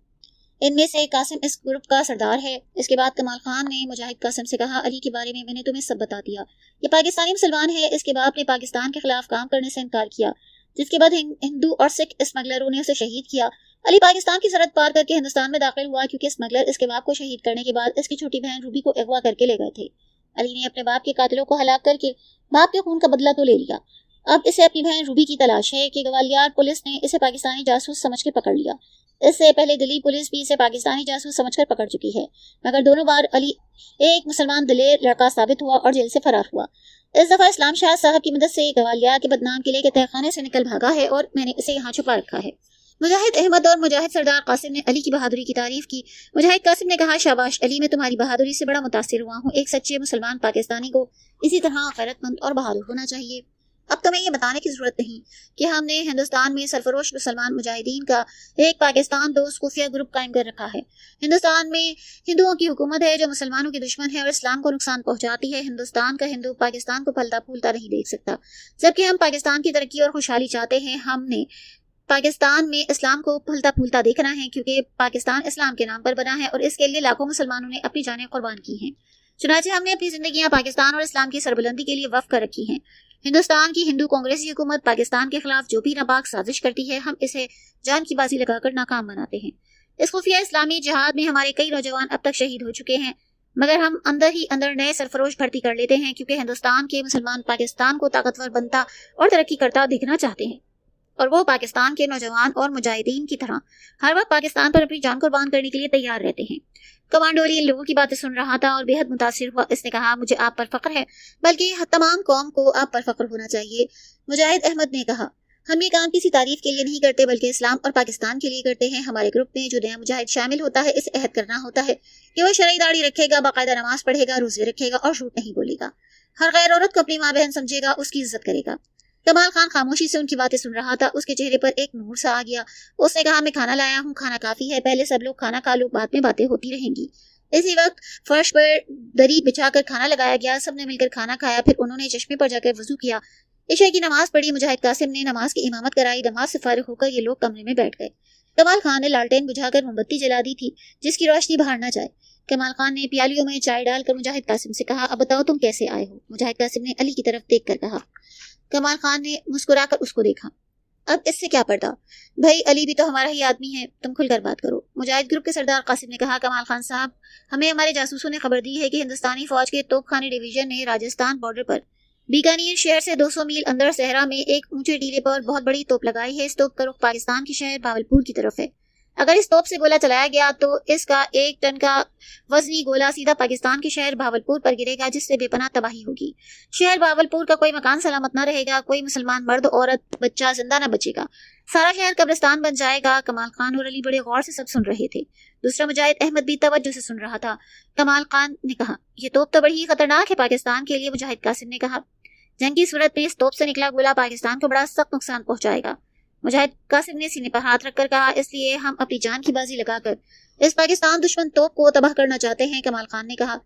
A: ان میں سے قاسم اس گروپ کا سردار ہے. اس کے بعد کمال خان نے مجاہد قاسم سے کہا علی کے بارے میں نے تمہیں سب بتا دیا. یہ پاکستانی مسلمان ہے. اس کے باپ نے پاکستان کے خلاف کام کرنے سے انکار کیا، جس کے بعد ہندو اور سکھ اسمگلروں نے اسے شہید کیا. علی پاکستان کی سرحد پار کر کے ہندوستان میں داخل ہوا کیونکہ اسمگلر اس کے باپ کو شہید کرنے کے بعد اس کی چھوٹی بہن روبی کو اغوا کر کے لے گئے تھے. علی نے اپنے باپ کے قاتلوں کو ہلاک کر کے باپ کے خون کا بدلہ تو لے لیا. اب اسے اپنی بہن روبی کی تلاش ہے کہ گوالیار پولیس نے اسے پاکستانی جاسوس سمجھ کے پکڑ لیا. اس سے پہلے دلی پولیس بھی اسے پاکستانی جاسوس سمجھ کر پکڑ چکی ہے، مگر دونوں بار علی ایک مسلمان دلیر لڑکا ثابت ہوا اور جیل سے فرار ہوا. اس دفعہ اسلام شاہ صاحب کی مدد سے گوالیار کے بدنام قلعے کے تہخانے سے نکل بھاگا ہے اور میں نے اسے یہاں چھپا رکھا ہے. مجاہد احمد اور مجاہد سردار قاسم نے علی کی بہادری کی تعریف کی. مجاہد قاسم نے کہا شاباش علی، میں تمہاری بہادری سے بڑا متاثر ہوا ہوں. ایک سچے مسلمان پاکستانی کو اسی طرح غیرت مند اور بہادر ہونا چاہیے. اب تمہیں یہ بتانے کی ضرورت نہیں کہ ہم نے ہندوستان میں سرفروش مسلمان مجاہدین کا ایک پاکستان دوست خفیہ گروپ قائم کر رکھا ہے. ہندوستان میں ہندوؤں کی حکومت ہے جو مسلمانوں کی دشمن ہے اور اسلام کو نقصان پہنچاتی ہے. ہندوستان کا ہندو پاکستان کو پھلتا پھولتا نہیں دیکھ سکتا. جبکہ ہم پاکستان کی ترقی اور خوشحالی چاہتے ہیں. ہم نے پاکستان میں اسلام کو پھلتا پھولتا دیکھنا ہے کیونکہ پاکستان اسلام کے نام پر بنا ہے اور اس کے لیے لاکھوں مسلمانوں نے اپنی جانیں قربان کی ہیں. چنانچہ ہم نے اپنی زندگیاں پاکستان اور اسلام کی سربلندی کے لیے وقف کر رکھی ہیں. ہندوستان کی ہندو کانگریسی حکومت پاکستان کے خلاف جو بھی ناپاک سازش کرتی ہے، ہم اسے جان کی بازی لگا کر ناکام بناتے ہیں. اس خفیہ اسلامی جہاد میں ہمارے کئی نوجوان اب تک شہید ہو چکے ہیں، مگر ہم اندر ہی اندر نئے سرفروش بھرتی کر لیتے ہیں کیونکہ ہندوستان کے مسلمان پاکستان کو طاقتور بنتا اور ترقی کرتا دیکھنا چاہتے ہیں، اور وہ پاکستان کے نوجوان اور مجاہدین کی طرح ہر وقت پاکستان پر اپنی جان قربان کرنے کے لیے تیار رہتے ہیں. کمانڈو علی ان لوگوں کی باتیں سن رہا تھا اور بے حد متاثر ہوا. اس نے کہا مجھے آپ پر فخر ہے، بلکہ تمام قوم کو آپ پر فخر ہونا چاہیے. مجاہد احمد نے کہا ہم یہ کام کسی تعریف کے لیے نہیں کرتے بلکہ اسلام اور پاکستان کے لیے کرتے ہیں. ہمارے گروپ میں جو نیا مجاہد شامل ہوتا ہے اسے عہد کرنا ہوتا ہے کہ وہ شرعی داڑھی رکھے گا، باقاعدہ نماز پڑھے گا، روزے رکھے گا اور جھوٹ نہیں بولے گا. ہر غیر عورت کو اپنی ماں بہن سمجھے گا، اس کی عزت کرے گا. کمال خان خاموشی سے ان کی باتیں سن رہا تھا. اس کے چہرے پر ایک نور سا آ گیا. اس نے کہا میں کھانا لایا ہوں، کھانا کافی ہے، پہلے سب لوگ کھانا کھا لو، بعد میں باتیں ہوتی رہیں گی. اسی وقت فرش پر دری بچھا کر کھانا لگایا گیا. سب نے مل کر کھانا کھایا. پھر انہوں نے چشمے پر جا کر وضو کیا. عشاء کی نماز پڑھی. مجاہد قاسم نے نماز کی امامت کرائی. نماز سے فارغ ہو کر یہ لوگ کمرے میں بیٹھ گئے. کمال خان نے لالٹین بجھا کر موم بتی جلا دی تھی جس کی روشنی باہر نہ جائے. کمال خان نے پیالیوں میں چائے ڈال کر مجاہد قاسم سے کہا اب بتاؤ تم کیسے آئے ہو؟ مجاہد قاسم نے علی کی طرف دیکھ کر کہا. کمال خان نے مسکرا کر اس کو دیکھا. اب اس سے کیا پڑتا؟ بھائی علی بھی تو ہمارا ہی آدمی ہے، تم کھل کر بات کرو۔ مجاہد گروپ کے سردار قاسم نے کہا، کمال خان صاحب، ہمیں ہمارے جاسوسوں نے خبر دی ہے کہ ہندوستانی فوج کے توپ خانے ڈویژن نے راجستھان بارڈر پر بیکانیر شہر سے 200 میل اندر صحرا میں ایک اونچے ٹیلے پر بہت بڑی توپ لگائی ہے۔ اس توپ کا رخ پاکستان کے شہر باولپور کی طرف ہے۔ اگر اس توپ سے گولہ چلایا گیا تو اس کا 1 ٹن کا وزنی گولہ سیدھا پاکستان کے شہر باولپور پر گرے گا، جس سے بے پناہ تباہی ہوگی۔ شہر باولپور کا کوئی مکان سلامت نہ رہے گا، کوئی مسلمان مرد عورت بچہ زندہ نہ بچے گا، سارا شہر قبرستان بن جائے گا۔ کمال خان اور علی بڑے غور سے سب سن رہے تھے۔ دوسرا مجاہد احمد بھی توجہ سے سن رہا تھا۔ کمال خان نے کہا، یہ توپ تو بڑی ہی خطرناک ہے پاکستان کے لیے۔ مجاہد قاسم نے کہا، جنگ کی صورت میں اس توپ سے نکلا گولہ پاکستان کو بڑا سخت نقصان پہنچائے گا۔ مجاہد قاسم نے سینے پر ہاتھ رکھ کر کہا، اس لیے ہم اپنی جان کی بازی لگا کر اس پاکستان دشمن توپ کو تباہ کرنا چاہتے ہیں۔ کمال خان نے کہا،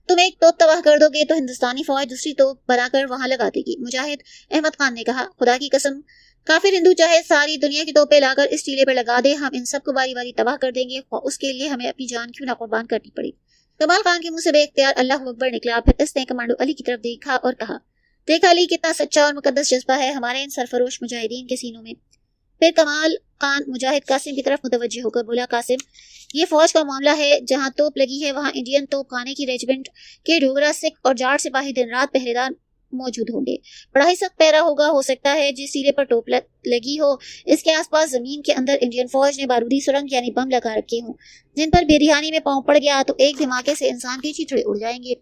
A: تم ایک توپ تباہ کر دو گے تو ہندوستانی فوج دوسری توپ بنا کر وہاں لگا دے گی۔ مجاہد احمد خان نے کہا، خدا کی قسم، کافر ہندو چاہے ساری دنیا کی توپیں لا کر اس ٹیلے پر لگا دے، ہم ان سب کو باری باری تباہ کر دیں گے، اس کے لیے ہمیں اپنی جان کیوں نہ قربان کرنی پڑے۔ کمال خان کے منہ سے بے اختیار اللہ اکبر نکلا، پھر اس نے کمانڈو علی کی طرف دیکھا اور کہا، دیکھا علی، کتنا سچا اور مقدس جذبہ ہے ہمارے ان سرفروش مجاہدین کے سینوں میں۔ پھر کمال خان مجاہد قاسم کی طرف متوجہ ہو کر بولا، قاسم، یہ فوج کا معاملہ ہے، جہاں توپ لگی ہے وہاں انڈین توپ خانے کی ریجمنٹ کے ڈوگرا سکھ اور جاٹ سپاہی دن رات پہرے دار موجود ہوں گے۔ بڑا ہی سخت پہرا ہوگا، ہو سکتا ہے جس ٹیلے پر توپ لگی ہو اس کے آس پاس زمین کے اندر انڈین فوج نے بارودی سرنگ یعنی بم لگا رکھے ہوں، جن پر بے دہانی میں پاؤں پڑ گیا تو ایک دھماکے سے انسان کے چیتڑے اڑ جائیں گے۔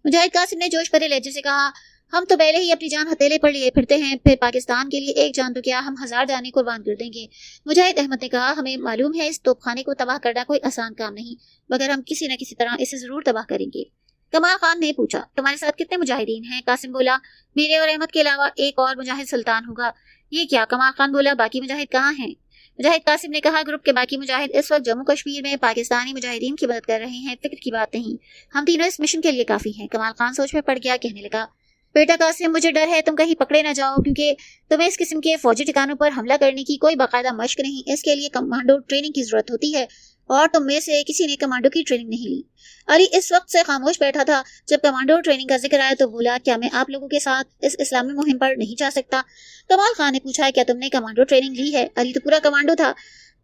A: مجاہد قاسم نے جوش بھرے لہجے سے کہا، ہم تو پہلے ہی اپنی جان ہتھیلے پر لیے پھرتے ہیں، پھر پاکستان کے لیے ایک جان تو کیا، ہم 1000 جانیں قربان کر دیں گے۔ مجاہد احمد نے کہا، ہمیں معلوم ہے اس توپ خانے کو تباہ کرنا کوئی آسان کام نہیں، مگر ہم کسی نہ کسی طرح اسے ضرور تباہ کریں گے۔ کمال خان نے پوچھا، تمہارے ساتھ کتنے مجاہدین ہیں؟ قاسم بولا، میرے اور احمد کے علاوہ ایک اور مجاہد سلطان ہوگا۔ یہ کیا؟ کمال خان بولا، باقی مجاہد کہاں ہیں؟ مجاہد قاسم نے کہا، گروپ کے باقی مجاہد اس وقت جموں کشمیر میں پاکستانی مجاہدین کی مدد کر رہے ہیں، فکر کی بات نہیں، ہم تینوں اس مشن کے لیے کافی ہیں۔ کمال خان سوچ میں پڑ گیا، کہنے لگا، بیٹا قاسم، مجھے ڈر ہے تم کہیں پکڑے نہ جاؤ، کیونکہ تمہیں اس قسم کے فوجی ٹھکانوں پر حملہ کرنے کی کوئی باقاعدہ مشق نہیں، اس کے لیے کمانڈو ٹریننگ کی ضرورت ہوتی ہے، اور تم میں سے کسی نے کمانڈو کی ٹریننگ نہیں لی۔ علی اس وقت سے خاموش بیٹھا تھا۔ جب کمانڈو ٹریننگ کا ذکر آیا تو بولا، کیا میں آپ لوگوں کے ساتھ اس اسلامی مہم پر نہیں جا سکتا؟ کمال خان نے پوچھا، کیا تم نے کمانڈو ٹریننگ لی ہے؟ علی تو پورا کمانڈو تھا،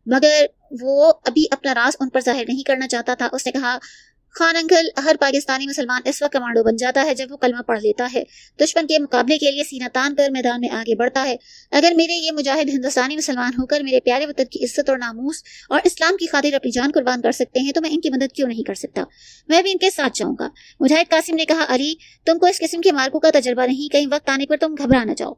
A: مگر وہ ابھی اپنا راز ان پر ظاہر نہیں کرنا چاہتا تھا۔ اس نے کہا، خان انکل، ہر پاکستانی مسلمان اس وقت کمانڈو بن جاتا ہے جب وہ کلمہ پڑھ لیتا ہے، دشمن کے مقابلے کے لیے سینہ تان کر میدان میں آگے بڑھتا ہے۔ اگر میرے یہ مجاہد ہندوستانی مسلمان ہو کر میرے پیارے وطن کی عزت اور ناموس اور اسلام کی خاطر اپنی جان قربان کر سکتے ہیں تو میں ان کی مدد کیوں نہیں کر سکتا؟ میں بھی ان کے ساتھ جاؤں گا۔ مجاہد قاسم نے کہا، علی، تم کو اس قسم کے مارکوں کا تجربہ نہیں، کہیں وقت آنے پر تم گھبرا نہ جاؤ۔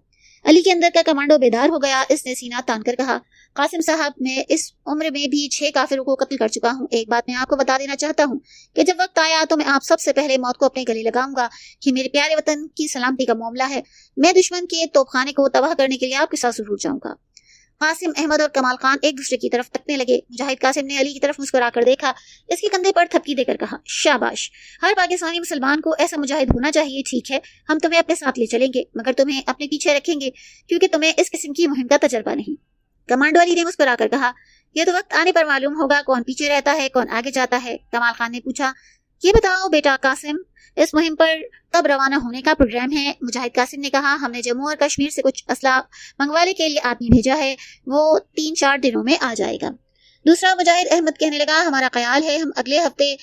A: علی کے اندر کا کمانڈو بیدار ہو گیا، اس نے سینہ تان کر کہا، قاسم صاحب، میں اس عمر میں بھی 6 کافروں کو قتل کر چکا ہوں۔ ایک بات میں آپ کو بتا دینا چاہتا ہوں کہ جب وقت آیا تو میں آپ سب سے پہلے موت کو اپنے گلے لگاؤں گا، کہ میرے پیارے وطن کی سلامتی کا معاملہ ہے، میں دشمن کے توپ خانے کو تباہ کرنے کے لیے آپ کے ساتھ ضرور جاؤں گا۔ قاسم احمد اور کمال خان ایک دوسرے کی طرف تکنے لگے۔ مجاہد قاسم نے علی کی طرف مسکرا کر دیکھا، اس کے کندھے پر تھپکی دے کر کہا، شاباش، ہر پاکستانی مسلمان کو ایسا مجاہد ہونا چاہیے۔ ٹھیک ہے، ہم تمہیں اپنے ساتھ لے چلیں گے، مگر تمہیں اپنے پیچھے رکھیں گے، کیونکہ تمہیں اس قسم کی مہم کا تجربہ نہیں۔ کمانڈو علی نے مسکرا کر کہا، یہ تو وقت آنے پر معلوم ہوگا کون پیچھے رہتا ہے کون آگے جاتا ہے۔ کمال خان نے پوچھا، یہ بتاؤ بیٹا قاسم، اس مہم پر کب روانہ ہونے کا پروگرام ہے؟ مجاہد قاسم نے کہا، ہم نے جموں اور کشمیر سے کچھ اسلحہ منگوانے کے لیے آدمی بھیجا ہے، وہ 3-4 دنوں میں آ جائے گا۔ دوسرا مجاہد احمد کہنے لگا، ہمارا خیال ہے ہم اگلے ہفتے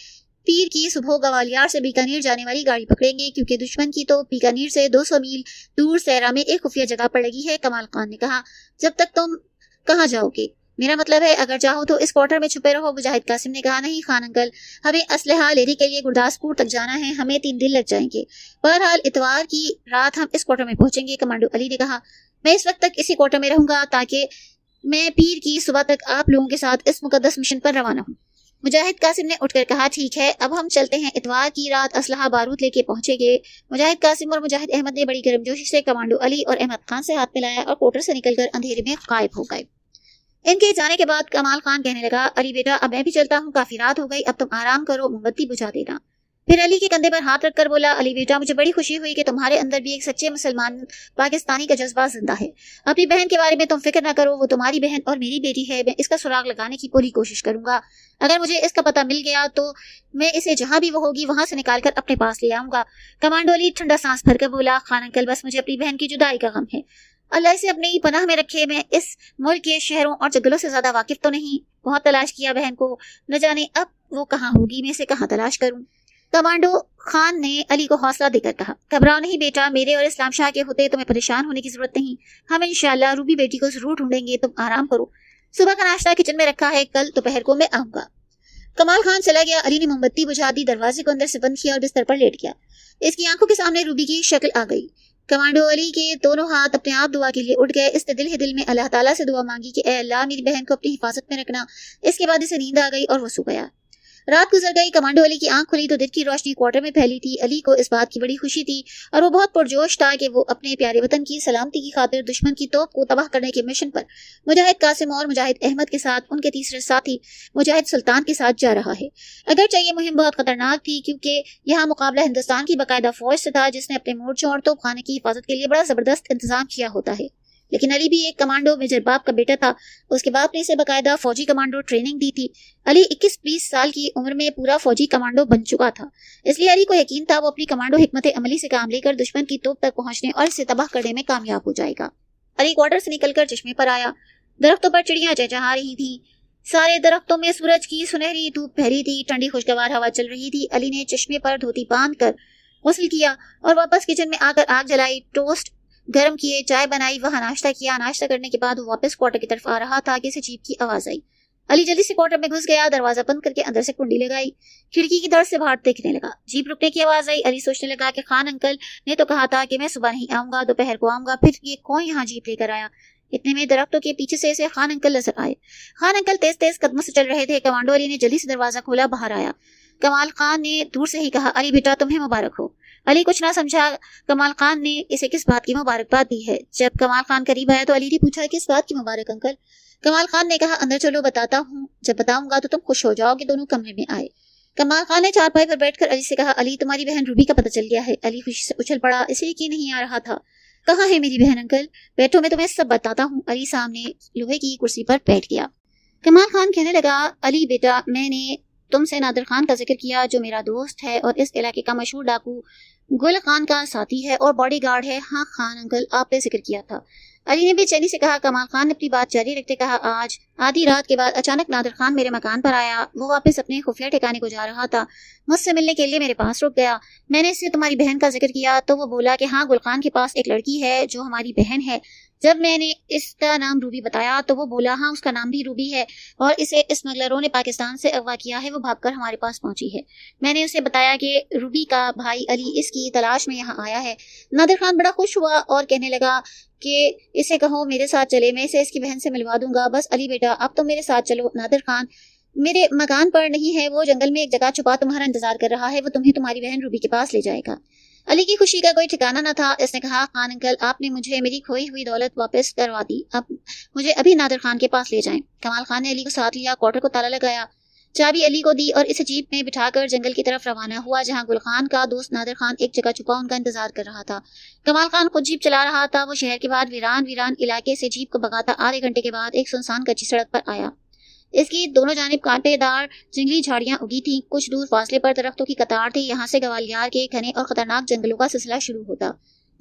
A: پیر کی صبح گوالیار سے بیکانیر جانے والی گاڑی پکڑیں گے، کیونکہ دشمن کی تو بیکانیر سے 200 میل دور صحرا میں ایک خفیہ جگہ پر لگی ہے۔ کمال خان نے کہا، جب تک تم کہاں جاؤ گے؟ میرا مطلب ہے اگر چاہو تو اس کوارٹر میں چھپے رہو۔ مجاہد قاسم نے کہا، نہیں خان انکل، ہمیں اسلحہ لینے کے لیے گرداسپور تک جانا ہے، ہمیں 3 دن لگ جائیں گے، بہرحال اتوار کی رات ہم اس کوارٹر میں پہنچیں گے۔ کمانڈو علی نے کہا، میں اس وقت تک اسی کوارٹر میں رہوں گا تاکہ میں پیر کی صبح تک آپ لوگوں کے ساتھ اس مقدس مشن پر روانہ ہوں۔ مجاہد قاسم نے اٹھ کر کہا، ٹھیک ہے، اب ہم چلتے ہیں، اتوار کی رات اسلحہ بارود لے کے پہنچیں گے۔ مجاہد قاسم اور مجاہد احمد نے بڑی گرمجوشی سے کمانڈو علی اور احمد خان سے ہاتھ ملایا اور کوارٹر سے نکل کر اندھیرے میں غائب ہو گئے۔ ان کے جانے کے بعد کمال خان کہنے لگا، علی بیٹا، اب میں بھی چلتا ہوں، کافی رات ہو گئی، اب تم آرام کرو، موم بتی بجھا دینا۔ پھر علی کے کندھے پر ہاتھ رکھ کر بولا، علی بیٹا، مجھے بڑی خوشی ہوئی کہ تمہارے اندر بھی ایک سچے مسلمان پاکستانی کا جذبہ زندہ ہے۔ اپنی بہن کے بارے میں تم فکر نہ کرو، وہ تمہاری بہن اور میری بیٹی ہے، میں اس کا سراغ لگانے کی پوری کوشش کروں گا۔ اگر مجھے اس کا پتہ مل گیا تو میں اسے جہاں بھی وہ ہوگی وہاں سے نکال کر اپنے پاس لے آؤں گا۔ کمانڈو علی ٹھنڈا سانس بھر کر بولا، خان انکل، بس مجھے اپنی بہن کی جدائی کا غم ہے، اللہ اسے اپنی پناہ میں رکھے، میں اس ملک کے شہروں اور جنگلوں سے زیادہ واقف تو نہیں، بہت تلاش کیا بہن کو، نہ جانے اب وہ کہاں ہوگی، میں اسے کہاں تلاش کروں۔ کمانڈو خان نے علی کو حوصلہ دے کر کہا، گھبراؤ نہیں بیٹا، میرے اور اسلام شاہ کے ہوتے تمہیں پریشان ہونے کی ضرورت نہیں، ہم انشاءاللہ روبی بیٹی کو ضرور ڈھونڈیں گے، تم آرام کرو، صبح کا ناشتہ کچن میں رکھا ہے، کل دوپہر کو میں آؤں گا۔ کمال خان چلا گیا۔ علی نے موم بتی بجھا دی، دروازے کو اندر سے بند کیا اور بستر پر لیٹ گیا۔ اس کی آنکھوں کے سامنے روبی کی شکل آ گئی۔ کمانڈو علی کے دونوں ہاتھ اپنے آپ دعا کے لیے اٹھ گئے۔ اس نے دل ہی دل میں اللہ تعالیٰ سے دعا مانگی کہ اے اللہ میری بہن کو اپنی حفاظت میں رکھنا۔ اس کے بعد اسے نیند آ گئی اور وہ سو گیا۔ رات گزر گئی۔ کمانڈو علی کی آنکھ کھلی تو دن کی روشنی کوارٹر میں پھیلی تھی۔ علی کو اس بات کی بڑی خوشی تھی اور وہ بہت پرجوش تھا کہ وہ اپنے پیارے وطن کی سلامتی کی خاطر دشمن کی توپ کو تباہ کرنے کے مشن پر مجاہد قاسم اور مجاہد احمد کے ساتھ ان کے تیسرے ساتھی مجاہد سلطان کے ساتھ جا رہا ہے۔ اگرچہ یہ مہم بہت خطرناک تھی کیونکہ یہاں مقابلہ ہندوستان کی باقاعدہ فوج سے تھا جس نے اپنے مورچوں اور توپ خانے کی حفاظت کے لیے بڑا زبردست انتظام کیا ہوتا ہے، لیکن علی بھی ایک کمانڈو میجر باپ کا بیٹا تھا۔ اس کے باپ نے اسے باقاعدہ فوجی کمانڈو ٹریننگ دی تھی۔ علی 21-20 سال کی عمر میں پورا فوجی کمانڈو بن چکا تھا، اس لیے علی کو یقین تھا وہ اپنی کمانڈو حکمت عملی سے کام لے کر دشمن کی توپ تک پہنچنے اور اسے تباہ کرنے میں کامیاب ہو جائے گا۔ علی کوارٹر سے نکل کر چشمے پر آیا۔ درختوں پر چڑیاں چہچہا رہی تھیں، سارے درختوں میں سورج کی سنہری دھوپ پھیلی تھی، ٹھنڈی خوشگوار ہوا چل رہی تھی۔ علی نے چشمے پر دھوتی باندھ کر غسل کیا اور واپس کچن میں آ کر آگ جلائی، ٹوسٹ گرم کیے، چائے بنائی، وہاں ناشتہ کیا۔ ناشتہ کرنے کے بعد وہ واپس کوارٹر کی طرف آ رہا تھا کہ اسے جیپ کی آواز آئی۔ علی جلدی سے کوارٹر میں گھس گیا، دروازہ بند کر کے اندر سے کنڈی لگائی، کھڑکی کی دڑ سے باہر دیکھنے لگا۔ جیپ رکنے کی آواز آئی۔ علی سوچنے لگا کہ خان انکل نے تو کہا تھا کہ میں صبح نہیں آؤں گا، دوپہر کو آؤں گا، پھر یہ کون یہاں جیپ لے کر آیا؟ اتنے میں درختوں کے پیچھے سے اسے خان انکل نظر آئے۔ خان انکل تیز تیز قدموں سے چل رہے تھے۔ کمانڈو علی نے جلدی سے دروازہ کھولا، باہر آیا۔ کمال خان نے دور سے ہی کہا، علی بیٹا تمہیں مبارک ہو۔ علی کچھ نہ سمجھا کمال خان نے اسے کس بات کی مبارکباد دی ہے۔ جب کمال خان قریب آیا تو علی نے پوچھا، کس بات کی مبارک انکل؟ کمال خان نے کہا، اندر چلو بتاتا ہوں، جب بتاؤں گا تو تم خوش ہو جاؤ گے۔ دونوں کمرے میں آئے۔ کمال خان نے چارپائی پر بیٹھ کر علی سے کہا، علی تمہاری بہن روبی کا پتہ چل گیا ہے۔ علی خوشی سے اچھل پڑا، اسے یقین نہیں آ رہا تھا۔ کہاں ہے میری بہن انکل؟ بیٹھو میں تمہیں سب بتاتا ہوں۔ علی سامنے لوہے کی کرسی پر بیٹھ گیا۔ کمال خان کہنے لگا، علی بیٹا میں نے تم سے نادر خان کا ذکر کیا جو میرا دوست ہے اور اس علاقے کا مشہور ڈاکو گل خان کا ساتھی ہے اور باڈی گارڈ ہے۔ ہاں خان انکل آپ نے ذکر کیا تھا۔ علی نے بے چینی سے کہا۔ کمال خان نے اپنی بات جاری رکھتے کہا، آج آدھی رات کے بعد اچانک نادر خان میرے مکان پر آیا، وہ واپس اپنے خفیہ ٹھکانے کو جا رہا تھا، مجھ سے ملنے کے لیے میرے پاس رک گیا۔ میں نے اس سے تمہاری بہن کا ذکر کیا تو وہ بولا کہ ہاں گل خان کے پاس ایک لڑکی ہے جو ہماری بہن ہے۔ جب میں نے اس کا نام روبی بتایا تو وہ بولا ہاں اس کا نام بھی روبی ہے اور اسے اسمگلروں نے پاکستان سے اغوا کیا ہے، وہ بھاگ کر ہمارے پاس پہنچی ہے۔ میں نے اسے بتایا کہ روبی کا بھائی علی اس کی تلاش میں یہاں آیا ہے۔ نادر خان بڑا خوش ہوا اور کہنے لگا کہ اسے کہو میرے ساتھ چلے، میں اسے اس کی بہن سے ملوا دوں گا۔ بس علی بیٹا اب تم میرے ساتھ چلو۔ نادر خان میرے مکان پر نہیں ہے، وہ جنگل میں ایک جگہ چھپا تمہارا انتظار کر رہا ہے، وہ تمہیں تمہاری بہن روبی کے پاس لے جائے گا۔ علی کی خوشی کا کوئی ٹھکانہ نہ تھا۔ اس نے کہا، خان انکل آپ نے مجھے میری کھوئی ہوئی دولت واپس کروا دی، اب مجھے ابھی نادر خان کے پاس لے جائیں۔ کمال خان نے علی کو ساتھ لیا، کوارٹر کو تالا لگایا، چابی علی کو دی اور اسے جیپ میں بٹھا کر جنگل کی طرف روانہ ہوا جہاں گل خان کا دوست نادر خان ایک جگہ چھپا ان کا انتظار کر رہا تھا۔ کمال خان خود جیپ چلا رہا تھا۔ وہ شہر کے بعد ویران علاقے سے جیپ کو بھگاتا آدھے گھنٹے کے بعد ایک سنسان کچی سڑک پر آیا۔ اس کی دونوں جانب کانٹے دار جنگلی جھاڑیاں اگی تھیں، کچھ دور فاصلے پر درختوں کی قطار تھی، یہاں سے گوالیار کے گھنے اور خطرناک جنگلوں کا سلسلہ شروع ہوتا۔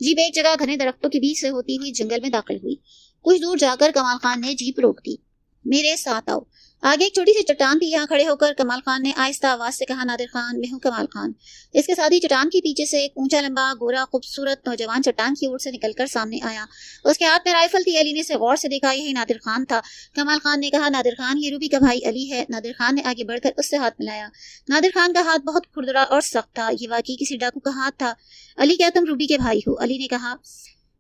A: جیپ ایک جگہ گھنے درختوں کے بیچ سے ہوتی ہوئی جنگل میں داخل ہوئی۔ کچھ دور جا کر کمال خان نے جیپ روک دی۔ میرے ساتھ آؤ۔ آگے ایک چھوٹی سی چٹان تھی، یہاں کھڑے ہو کر کمال خان نے آہستہ آواز سے کہا، نادر خان میں ہوں کمال خان۔ اس کے ساتھ ہی چٹان کے پیچھے سے ایک اونچا لمبا گورا خوبصورت نوجوان چٹان کی اور سے نکل کر سامنے آیا۔ اس کے ہاتھ میں رائفل تھی۔ علی نے اسے غور سے دیکھا، یہی نادر خان تھا۔ کمال خان نے کہا، نادر خان یہ روبی کا بھائی علی ہے۔ نادر خان نے آگے بڑھ کر اس سے ہاتھ ملایا۔ نادر خان کا ہاتھ بہت کھردرا اور سخت تھا، یہ واقعی کسی ڈاکو کا ہاتھ تھا۔ علی کیا تم روبی کے بھائی ہو؟ علی نے کہا،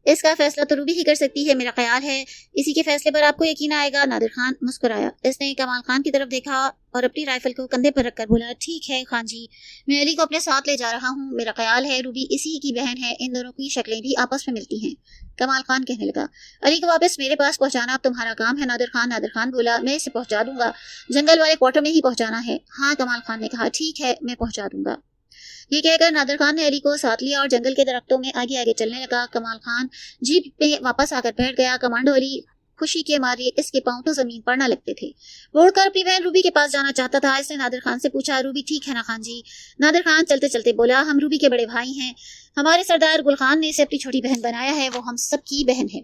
A: اس کا فیصلہ تو روبی ہی کر سکتی ہے، میرا خیال ہے اسی کے فیصلے پر آپ کو یقین آئے گا۔ نادر خان مسکرایا، اس نے کمال خان کی طرف دیکھا اور اپنی رائفل کو کندھے پر رکھ کر بولا، ٹھیک ہے خان جی، میں علی کو اپنے ساتھ لے جا رہا ہوں، میرا خیال ہے روبی اسی کی بہن ہے، ان دونوں کی شکلیں بھی آپس میں ملتی ہیں۔ کمال خان کہنے لگا، علی کو واپس میرے پاس پہنچانا اب تمہارا کام ہے نادر خان۔ نادر خان بولا، میں اسے پہنچا دوں گا، جنگل والے کوارٹر میں ہی پہنچانا ہے۔ ہاں کمال خان نے کہا، ٹھیک ہے میں پہنچا دوں گا۔ یہ کہہ کر نادر خان نے علی کو ساتھ لیا اور جنگل کے درختوں میں آگے آگے چلنے لگا۔ کمال خان جیپ پہ واپس آ کر بیٹھ گیا۔ کمانڈو علی خوشی کے مارے اس کے پاؤں تو زمین پر نہ لگتے تھے، وہ اڑ کر اپنی بہن روبی کے پاس جانا چاہتا تھا۔ اس نے نادر خان سے پوچھا، روبی ٹھیک ہے نا خان جی؟ نادر خان چلتے چلتے بولا، ہم روبی کے بڑے بھائی ہیں، ہمارے سردار گل خان نے اسے اپنی چھوٹی بہن بنایا ہے، وہ ہم سب کی بہن ہے۔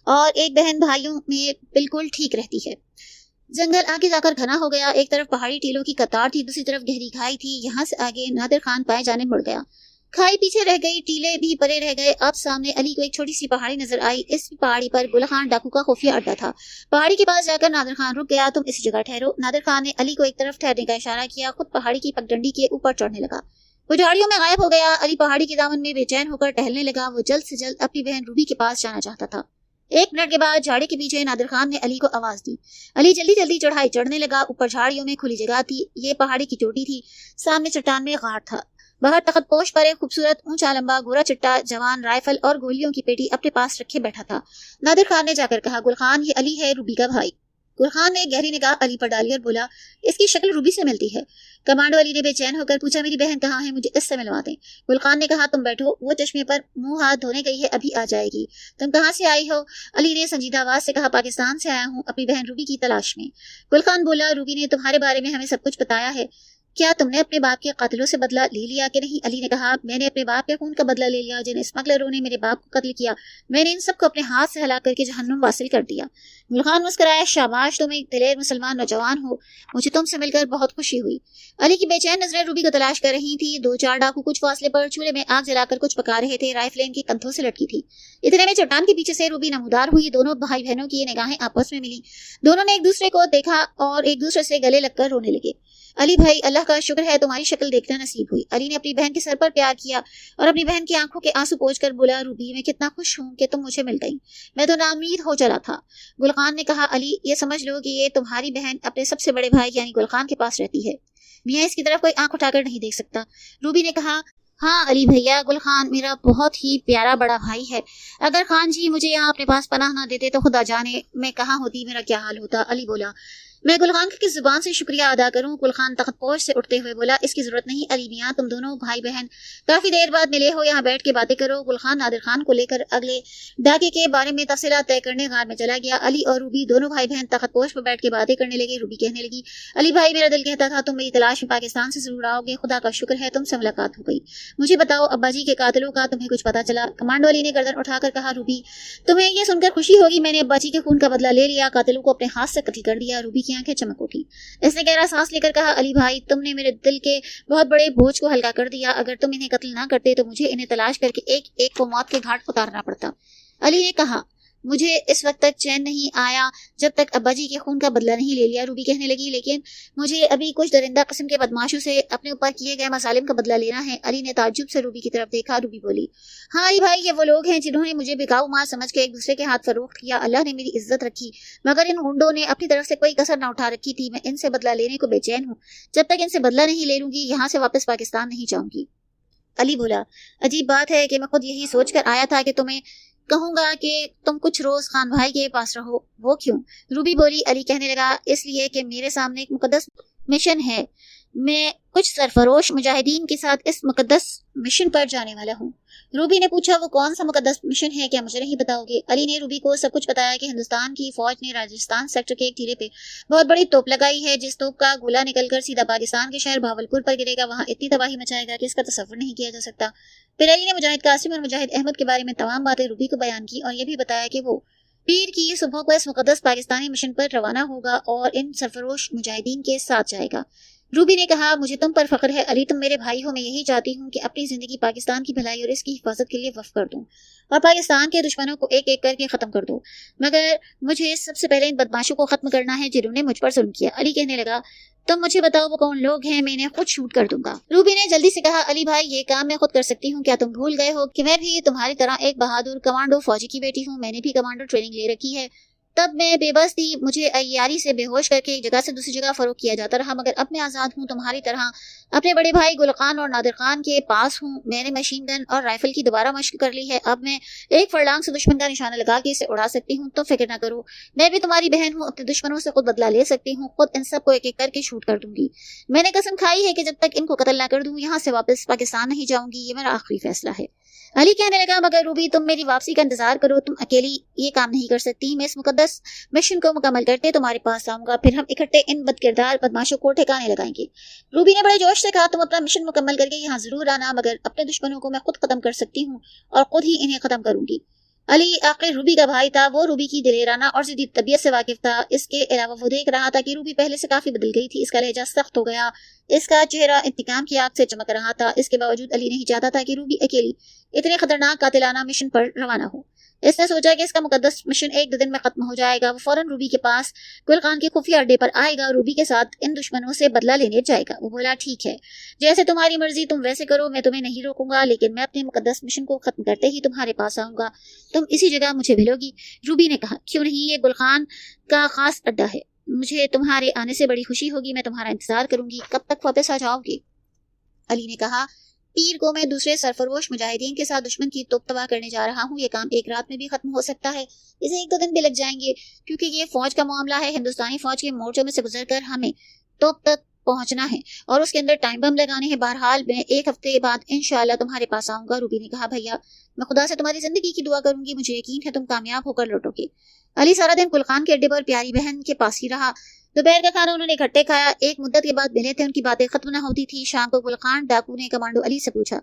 A: اور ایک بہن بھائیوں میں بالکل ٹھیک رہتی ہے۔ جنگل آگے جا کر گھنا ہو گیا، ایک طرف پہاڑی ٹیلوں کی قطار تھی، دوسری طرف گہری کھائی تھی۔ یہاں سے آگے نادر خان پائے جانے مڑ گیا، کھائی پیچھے رہ گئی، ٹیلے بھی پرے رہ گئے۔ اب سامنے علی کو ایک چھوٹی سی پہاڑی نظر آئی، اس پہاڑی پر گل خان ڈاکو کا خفیہ اڈا تھا۔ پہاڑی کے پاس جا کر نادر خان رک گیا، تم اسی جگہ ٹھہرو۔ نادر خان نے علی کو ایک طرف ٹھہرنے کا اشارہ کیا، خود پہاڑی کی پگڈنڈی کے اوپر چڑھنے لگا، وہ جھاڑیوں میں غائب ہو گیا۔ علی پہاڑی کے دامن میں بے چین ہو کر ٹہلنے لگا، وہ جلد سے جلد اپنی بہن روبی کے پاس جانا چاہتا تھا۔ 1 منٹ کے بعد جھاڑی کے پیچھے نادر خان نے علی کو آواز دی۔ علی جلدی جلدی چڑھائی چڑھنے لگا، اوپر جھاڑیوں میں کھلی جگہ تھی، یہ پہاڑی کی چوٹی تھی، سامنے چٹان میں غار تھا، باہر تخت پوش پر ایک خوبصورت اونچا لمبا گورا چٹا جوان رائفل اور گولیوں کی پیٹی اپنے پاس رکھے بیٹھا تھا۔ نادر خان نے جا کر کہا، گل خان یہ علی ہے، روبی کا بھائی۔ گل خان نے گہری نگاہ علی پر ڈالی اور بولا، اس کی شکل روبی سے ملتی ہے۔ کمانڈو علی نے بے چین ہو کر پوچھا، میری بہن کہاں ہے، مجھے اس سے ملوا دیں۔ گل خان نے کہا، تم بیٹھو، وہ چشمے پر منہ ہاتھ دھونے گئی ہے، ابھی آ جائے گی۔ تم کہاں سے آئی ہو؟ علی نے سنجیدہ آواز سے کہا، پاکستان سے آیا ہوں، اپنی بہن روبی کی تلاش میں۔ گل خان بولا، روبی نے تمہارے بارے میں ہمیں سب کچھ بتایا ہے، کیا تم نے اپنے باپ کے قاتلوں سے بدلہ لے لیا کہ نہیں؟ علی نے کہا، میں نے اپنے باپ کے خون کا بدلہ لے لیا، جن اسمگلروں نے میرے باپ کو قتل کیا، میں نے ان سب کو اپنے ہاتھ سے ہلاک کر کے جہنم واصل کر دیا۔ گل خان مسکرایا، شاباش، تم ایک دلیر مسلمان نوجوان ہو، مجھے تم سے مل کر بہت خوشی ہوئی۔ علی کی بے چین نظریں روبی کو تلاش کر رہی تھی۔ 2-4 ڈاکو کچھ فاصلے پر چولہے میں آگ جلا کر کچھ پکا رہے تھے، رائفلیں ان کی کندھوں سے لٹکی تھی۔ اتنے میں چٹان کے پیچھے سے روبی نمودار ہوئی، دونوں بھائی بہنوں کی یہ نگاہیں آپس میں ملی، دونوں نے ایک دوسرے کو دیکھا اور ایک دوسرے سے گلے لگ کر رونے لگے۔ علی بھائی، اللہ کا شکر ہے تمہاری شکل دیکھنا نصیب ہوئی۔ علی نے اپنی بہن کے سر پر پیار کیا اور اپنی بہن کی آنکھوں کے آنسو پوچھ کر بولا، روبی میں کتنا خوش ہوں کہ تم مجھے مل گئی، میں تو ناامید ہو چلا تھا۔ گل خان نے کہا، علی یہ سمجھ لو کہ یہ تمہاری بہن اپنے سب سے بڑے بھائی یعنی گل خان کے پاس رہتی ہے، میاں اس کی طرف کوئی آنکھ اٹھا کر نہیں دیکھ سکتا۔ روبی نے کہا، ہاں علی بھیا، گل خان میرا بہت ہی پیارا بڑا بھائی ہے، اگر خان جی مجھے یہاں اپنے پاس پناہ نہ دیتے تو خدا جانے میں کہاں ہوتی، میرا کیا حال ہوتا۔ علی بولا، میں گل خان کی زبان سے شکریہ ادا کروں؟ گل خان تخت پوش سے اٹھتے ہوئے بولا، اس کی ضرورت نہیں علی میاں، تم دونوں بھائی بہن کافی دیر بعد ملے ہو، یہاں بیٹھ کے باتیں کرو۔ گل خان نادر خان کو لے کر اگلے ڈاکے کے بارے میں تفصیلات طے کرنے غار میں چلا گیا۔ علی اور روبی دونوں بھائی بہن تخت پوش پر بیٹھ کے باتیں کرنے لگے۔ روبی کہنے لگی، علی بھائی میرا دل کہتا تھا تم میری تلاش میں پاکستان سے ضرور آؤ گے، خدا کا شکر ہے تم سے ملاقات ہو گئی۔ مجھے بتاؤ ابا جی کے قاتلوں کا تمہیں کچھ پتا چلا؟ کمانڈو علی نے گردن اٹھا کر کہا، روبی تمہیں یہ سن کر خوشی ہوگی، میں نے ابا جی کے خون کا بدلہ لے لیا، قاتلوں کو اپنے ہاتھ سے قتل کر دیا۔ روبی کی آنکھیں چمک اٹھی، اس نے گہرا سانس لے کر کہا، علی بھائی تم نے میرے دل کے بہت بڑے بوجھ کو ہلکا کر دیا، اگر تم انہیں قتل نہ کرتے تو مجھے انہیں تلاش کر کے ایک ایک کو موت کے گھاٹ اتارنا پڑتا۔ علی نے کہا، مجھے اس وقت تک چین نہیں آیا جب تک ابا جی کے خون کا بدلہ نہیں لے لیا۔ روبی کہنے لگی، لیکن مجھے ابھی کچھ درندہ قسم کے بدماشوں سے اپنے اوپر کیے گئے مظالم کا بدلہ لینا ہے۔ علی نے تعجب سے روبی کی طرف دیکھا۔ روبی بولی، ہاں علی بھائی، یہ وہ لوگ ہیں جنہوں نے مجھے بکاؤ مال سمجھ کے ایک دوسرے کے ہاتھ فروخت کیا، اللہ نے میری عزت رکھی مگر ان گنڈوں نے اپنی طرف سے کوئی کسر نہ اٹھا رکھی تھی، میں ان سے بدلہ لینے کو بے چین ہوں، جب تک ان سے بدلہ نہیں لے لوں گی یہاں سے واپس پاکستان نہیں جاؤں گی۔ علی بولا، عجیب بات ہے کہ میں خود یہی سوچ کر آیا تھا کہ تمہیں کہوں گا کہ تم کچھ روز خان بھائی کے پاس رہو، وہ کیوں؟ روبی بولی، علی کہنے لگا، اس لیے کہ میرے سامنے ایک مقدس مشن ہے، میں کچھ سرفروش مجاہدین کے ساتھ اس مقدس مشن پر جانے والا ہوں۔ روبی نے پوچھا، وہ کون سا مقدس مشن ہے، کیا مجھے نہیں بتاؤ گے؟ علی نے روبی کو سب کچھ بتایا کہ ہندوستان کی فوج نے راجستھان سیکٹر کے ایک ٹیلے پہ بہت بڑی توپ لگائی ہے، جس توپ کا گولہ نکل کر سیدھا پاکستان کے شہر بھاولپور پر گرے گا، وہاں اتنی تباہی مچائے گا کہ اس کا تصور نہیں کیا جا سکتا۔ پھر علی نے مجاہد قاسم اور مجاہد احمد کے بارے میں تمام باتیں روبی کو بیان کی اور یہ بھی بتایا کہ وہ پیر کی صبح کو اس مقدس پاکستانی مشن پر روانہ ہوگا اور ان سرفروش مجاہدین کے ساتھ جائے گا۔ روبی نے کہا، مجھے تم پر فخر ہے علی، تم میرے بھائی ہو، میں یہی چاہتی ہوں کہ اپنی زندگی پاکستان کی بھلائی اور اس کی حفاظت کے لیے وقف کر دوں اور پاکستان کے دشمنوں کو ایک ایک کر کے ختم کر دوں، مگر مجھے سب سے پہلے ان بدماشوں کو ختم کرنا ہے جنہوں نے مجھ پر ظلم کیا۔ علی کہنے لگا، تم مجھے بتاؤ وہ کون لوگ ہیں، میں انہیں خود شوٹ کر دوں گا۔ روبی نے جلدی سے کہا، علی بھائی یہ کام میں خود کر سکتی ہوں، کیا تم بھول گئے ہو کہ میں بھی تمہاری طرح ایک بہادر کمانڈو فوجی کی بیٹی ہوں، میں نے بھی کمانڈو ٹریننگ لے رکھی ہے، تب میں بے بس تھی، مجھے عیاری سے بے ہوش کر کے ایک جگہ سے دوسری جگہ فروخت کیا جاتا رہا، مگر اب میں آزاد ہوں، تمہاری طرح اپنے بڑے بھائی گل خان اور نادر خان کے پاس ہوں، میں نے مشین گن اور رائفل کی دوبارہ مشق کر لی ہے، اب میں ایک فرلانگ سے دشمن کا نشانہ لگا کے اسے اڑا سکتی ہوں، تم فکر نہ کرو، میں بھی تمہاری بہن ہوں، اپنے دشمنوں سے خود بدلہ لے سکتی ہوں، خود ان سب کو ایک ایک کر کے شوٹ کر دوں گی، میں نے قسم کھائی ہے کہ جب تک ان کو قتل نہ کر دوں یہاں سے واپس پاکستان نہیں جاؤں گی، یہ میرا آخری فیصلہ ہے۔ علی کہنے لگا، مگر روبی تم میری واپسی کا انتظار کرو، تم اکیلی یہ کام نہیں کر سکتی، میں اس مقدس مشن کو مکمل کرتے تمہارے پاس آؤں گا، پھر ہم اکٹھے ان بد کردار بدماشوں کو ٹھکانے لگائیں گے۔ روبی نے بڑے جوش سے کہا، تم اپنا مشن مکمل کر کے یہاں ضرور آنا، مگر اپنے دشمنوں کو میں خود ختم کر سکتی ہوں اور خود ہی انہیں ختم کروں گی۔ علی آخر روبی کا بھائی تھا، وہ روبی کی دلیرانہ اور ضدی طبیعت سے واقف تھا۔ اس کے علاوہ وہ دیکھ رہا تھا کہ روبی پہلے سے کافی بدل گئی تھی، اس کا لہجہ سخت ہو گیا، اس کا چہرہ انتقام کی آگ سے چمک رہا تھا۔ اس کے باوجود علی نہیں چاہتا تھا کہ روبی اکیلی اتنے خطرناک قاتلانہ مشن پر روانہ ہو۔ اس نے سوچا کہ اس کا مقدس مشن ایک دو دن میں ختم ہو جائے گا۔ وہ فوراً روبی کے پاس گل خان کے خفیہ اڈے پر آئے گا، روبی کے ساتھ ان دشمنوں سے بدلہ لینے جائے گا۔ وہ بولا ٹھیک ہے، جیسے تمہاری مرضی، تم ویسے کرو، میں تمہیں نہیں روکوں گا، لیکن میں اپنے مقدس مشن کو ختم کرتے ہی تمہارے پاس آؤں گا، تم اسی جگہ مجھے ملو گی۔ روبی نے کہا کیوں نہیں، یہ گل خان کا خاص اڈا ہے، مجھے تمہارے آنے سے بڑی خوشی ہوگی، میں تمہارا انتظار کروں گی، کب تک واپس آ جاؤ گے؟ علی نے کہا پیر کو میں دوسرے سرفروش مجاہدین کے ساتھ دشمن کی توپ تباہ کرنے جا رہا ہوں، یہ کام ایک رات میں بھی ختم ہو سکتا ہے، اسے ایک دو دن بھی لگ جائیں گے، کیونکہ یہ فوج کا معاملہ ہے، ہندوستانی فوج کے مورچوں میں سے گزر کر ہمیں توپ تک پہنچنا ہے اور اس کے اندر ٹائم بم لگانے ہیں۔ بہرحال میں ایک ہفتے بعد انشاءاللہ تمہارے پاس آؤں گا۔ روبی نے کہا بھیا میں خدا سے تمہاری زندگی کی دعا کروں گی، مجھے یقین ہے تم کامیاب ہو کر لوٹو گے۔ علی سارا دن گل خان کے اڈے پر پیاری بہن کے پاس ہی رہا۔ دوپہر کا کھانا انہوں نے اکٹھے کھایا، ایک مدت کے بعد ملے تھے، ان کی باتیں ختم نہ ہوتی تھی۔ شام کو گل خان ڈاکو نے کمانڈو علی سے پوچھا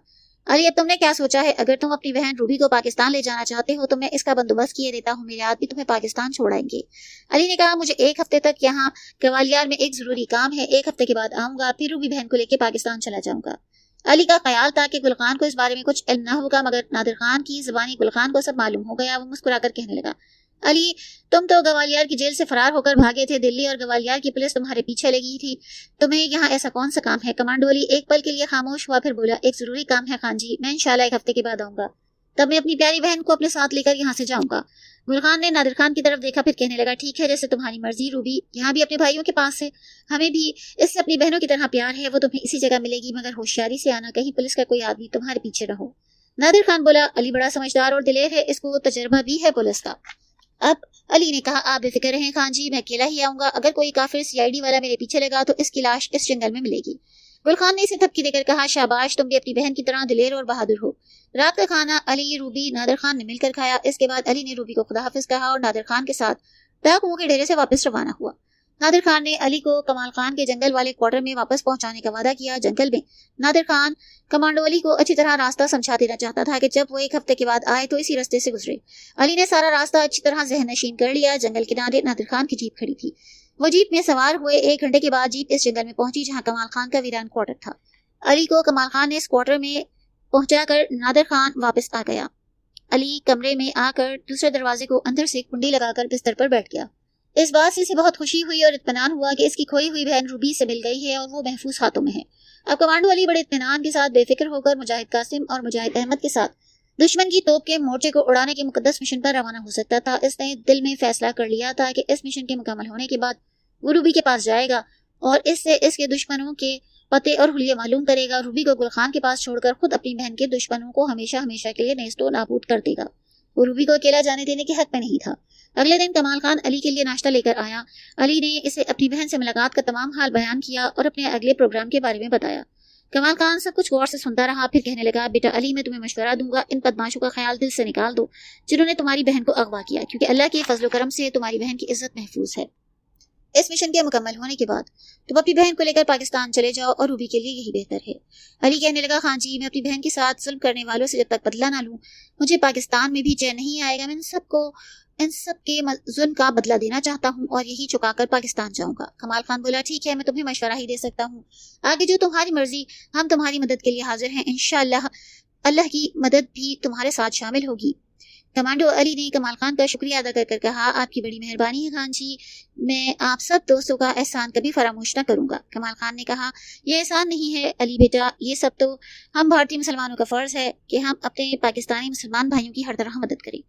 A: علی اب تم نے کیا سوچا ہے؟ اگر تم اپنی بہن روبی کو پاکستان لے جانا چاہتے ہو تو میں اس کا بندوبست کیے دیتا ہوں، میرے آدمی تمہیں پاکستان چھوڑائیں گے۔ علی نے کہا مجھے ایک ہفتے تک یہاں گوالیار میں ایک ضروری کام ہے، ایک ہفتے کے بعد آؤں گا، پھر روبی بہن کو لے کے پاکستان چلا جاؤں گا۔ علی کا خیال تھا کہ گل خان کو اس بارے میں کچھ علم نہ ہوگا، مگر نادر خان کی زبانی گل خان کو سب معلوم ہو گیا۔ وہ مسکرا کر کہنے لگا علی تم تو گوالیار کی جیل سے فرار ہو کر بھاگے تھے، دلی اور گوالیار کی پولیس تمہارے پیچھے لگی تھی، تمہیں یہاں ایسا کون سا کام ہے؟ کمانڈو علی ایک پل کے لیے خاموش ہوا، پھر بولا ایک ضروری کام ہے خان جی، میں انشاءاللہ ایک ہفتے کے بعد آؤں گا، تب میں اپنی پیاری بہن کو اپنے ساتھ لے کر یہاں سے جاؤں گا۔ گل خان نے نادر خان کی طرف دیکھا، پھر کہنے لگا ٹھیک ہے جیسے تمہاری مرضی، روبی یہاں بھی اپنے بھائیوں کے پاس ہے، ہمیں بھی اس سے اپنی بہنوں کی طرح پیار ہے، وہ تمہیں اسی جگہ ملے گی، مگر ہوشیاری سے آنا، کہیں پولیس کا کوئی آدمی تمہارے پیچھے نہ ہو۔ نادر خان بولا علی بڑا سمجھدار اور دلیر ہے، اس کو تجربہ بھی ہے پولیس کا۔ اب علی نے کہا آپ بے فکر رہیں خان جی، میں اکیلا ہی آؤں گا، اگر کوئی کافر CID والا میرے پیچھے لگا تو اس کی لاش اس جنگل میں ملے گی۔ گل خان نے اسے تھپکی دے کر کہا شاباش، تم بھی اپنی بہن کی طرح دلیر اور بہادر ہو۔ رات کا کھانا علی، روبی، نادر خان نے مل کر کھایا۔ اس کے بعد علی نے روبی کو خدا حافظ کہا اور نادر خان کے ساتھ ڈاکوؤں کے ڈیرے سے واپس روانہ ہوا۔ نادر خان نے علی کو کمال خان کے جنگل والے کوارٹر میں واپس پہنچانے کا وعدہ کیا۔ جنگل میں نادر خان کمانڈو علی کو اچھی طرح راستہ سمجھا دینا چاہتا تھا کہ جب وہ ایک ہفتے کے بعد آئے تو اسی راستے سے گزرے۔ علی نے سارا راستہ اچھی طرح ذہن نشین کر لیا۔ جنگل کنارے نادر خان کی جیپ کھڑی تھی، وہ جیپ میں سوار ہوئے۔ ایک گھنٹے کے بعد جیپ اس جنگل میں پہنچی جہاں کمال خان کا ویران کوارٹر تھا۔ علی کو کمال خان نے اس کوارٹر میں پہنچا کر نادر خان واپس آ گیا۔ علی کمرے میں آ کر دوسرے دروازے کو اندر سے کنڈی لگا کر بستر پر بیٹھ گیا۔ اس بات سے اسے بہت خوشی ہوئی اور اطمینان ہوا کہ اس کی کھوئی ہوئی بہن روبی سے مل گئی ہے اور وہ محفوظ ہاتھوں میں ہے۔ اب کمانڈو علی بڑے اطمینان کے ساتھ بے فکر ہو کر مجاہد قاسم اور مجاہد احمد کے ساتھ دشمن کی توپ کے مورچے کو اڑانے کے مقدس مشن پر روانہ ہو سکتا تھا۔ اس نے دل میں فیصلہ کر لیا تھا کہ اس مشن کے مکمل ہونے کے بعد وہ روبی کے پاس جائے گا اور اس سے اس کے دشمنوں کے پتے اور حلیے معلوم کرے گا۔ روبی کو گل خان کے پاس چھوڑ کر خود اپنی بہن کے دشمنوں کو ہمیشہ ہمیشہ کے لیے نیست و نابود کر دے گا۔ وہ روبی کو اکیلا جانے دینے کے حق میں نہیں تھا۔ اگلے دن کمال خان علی کے لیے ناشتہ لے کر آیا۔ علی نے اسے اپنی بہن سے ملاقات کا تمام حال بیان کیا اور اپنے اگلے پروگرام کے بارے میں بتایا۔ کمال خان سب کچھ غور سے سنتا رہا، پھر کہنے لگا بیٹا علی میں تمہیں مشورہ دوں گا، ان بدماشوں کا خیال دل سے نکال دو جنہوں نے تمہاری بہن کو اغوا کیا، کیونکہ اللہ کے فضل و کرم سے تمہاری بہن کی عزت محفوظ ہے۔ اس مشن کے مکمل ہونے کے بعد تم اپنی بہن کو لے کر پاکستان چلے جاؤ اور روبی کے لیے یہی بہتر ہے۔ علی کہنے لگا خان جی میں اپنی بہن کے ساتھ ظلم کرنے والوں سے جب تک بدلہ نہ لوں مجھے پاکستان میں بھی چین نہیں آئے گا۔ میں ان سب کے ظلم کا بدلہ دینا چاہتا ہوں اور یہی چکا کر پاکستان جاؤں گا۔ کمال خان بولا ٹھیک ہے، میں تمہیں مشورہ ہی دے سکتا ہوں، آگے جو تمہاری مرضی، ہم تمہاری مدد کے لیے حاضر ہیں، انشاءاللہ اللہ کی مدد بھی تمہارے ساتھ شامل ہوگی۔ کمانڈو علی نے کمال خان کا شکریہ ادا کر کر کہا آپ کی بڑی مہربانی ہے خان جی، میں آپ سب دوستوں کا احسان کبھی فراموش نہ کروں گا۔ کمال خان نے کہا یہ احسان نہیں ہے علی بیٹا، یہ سب تو ہم بھارتی مسلمانوں کا فرض ہے کہ ہم اپنے پاکستانی مسلمان بھائیوں کی ہر طرح مدد کریں۔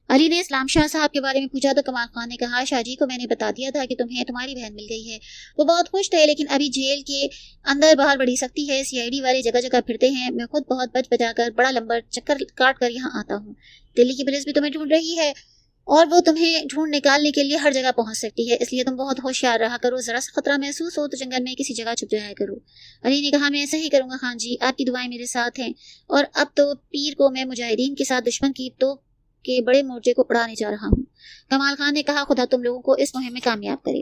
A: علی نے اسلام شاہ صاحب کے بارے میں پوچھا تو کمال خان نے کہا شاہ جی کو میں نے بتا دیا تھا کہ تمہیں تمہاری بہن مل گئی ہے، وہ بہت خوش تھے، لیکن ابھی جیل کے اندر باہر بڑی سختی ہے، CID والے جگہ جگہ پھرتے ہیں، میں خود بہت بچ بچا کر بڑا لمبا چکر کاٹ کر یہاں آتا ہوں، دلی کی پولیس بھی تمہیں ڈھونڈ رہی ہے اور وہ تمہیں ڈھونڈ نکالنے کے لیے ہر جگہ پہنچ سکتی ہے، اس لیے تم بہت ہوشیار رہا کرو، ذرا سا خطرہ محسوس ہو تو جنگل میں کسی جگہ چھپ جایا کرو۔ علی نے کہا میں ایسا ہی کروں گا خان جی، آپ کی دعائیں میرے ساتھ ہیں، اور اب تو پیر کو میں مجاہدین کے ساتھ دشمن کی توپ کے بڑے مورچے کو اڑانے جا رہا ہوں۔ کمال خان نے کہا خدا تم لوگوں کو اس مہم میں کامیاب کرے۔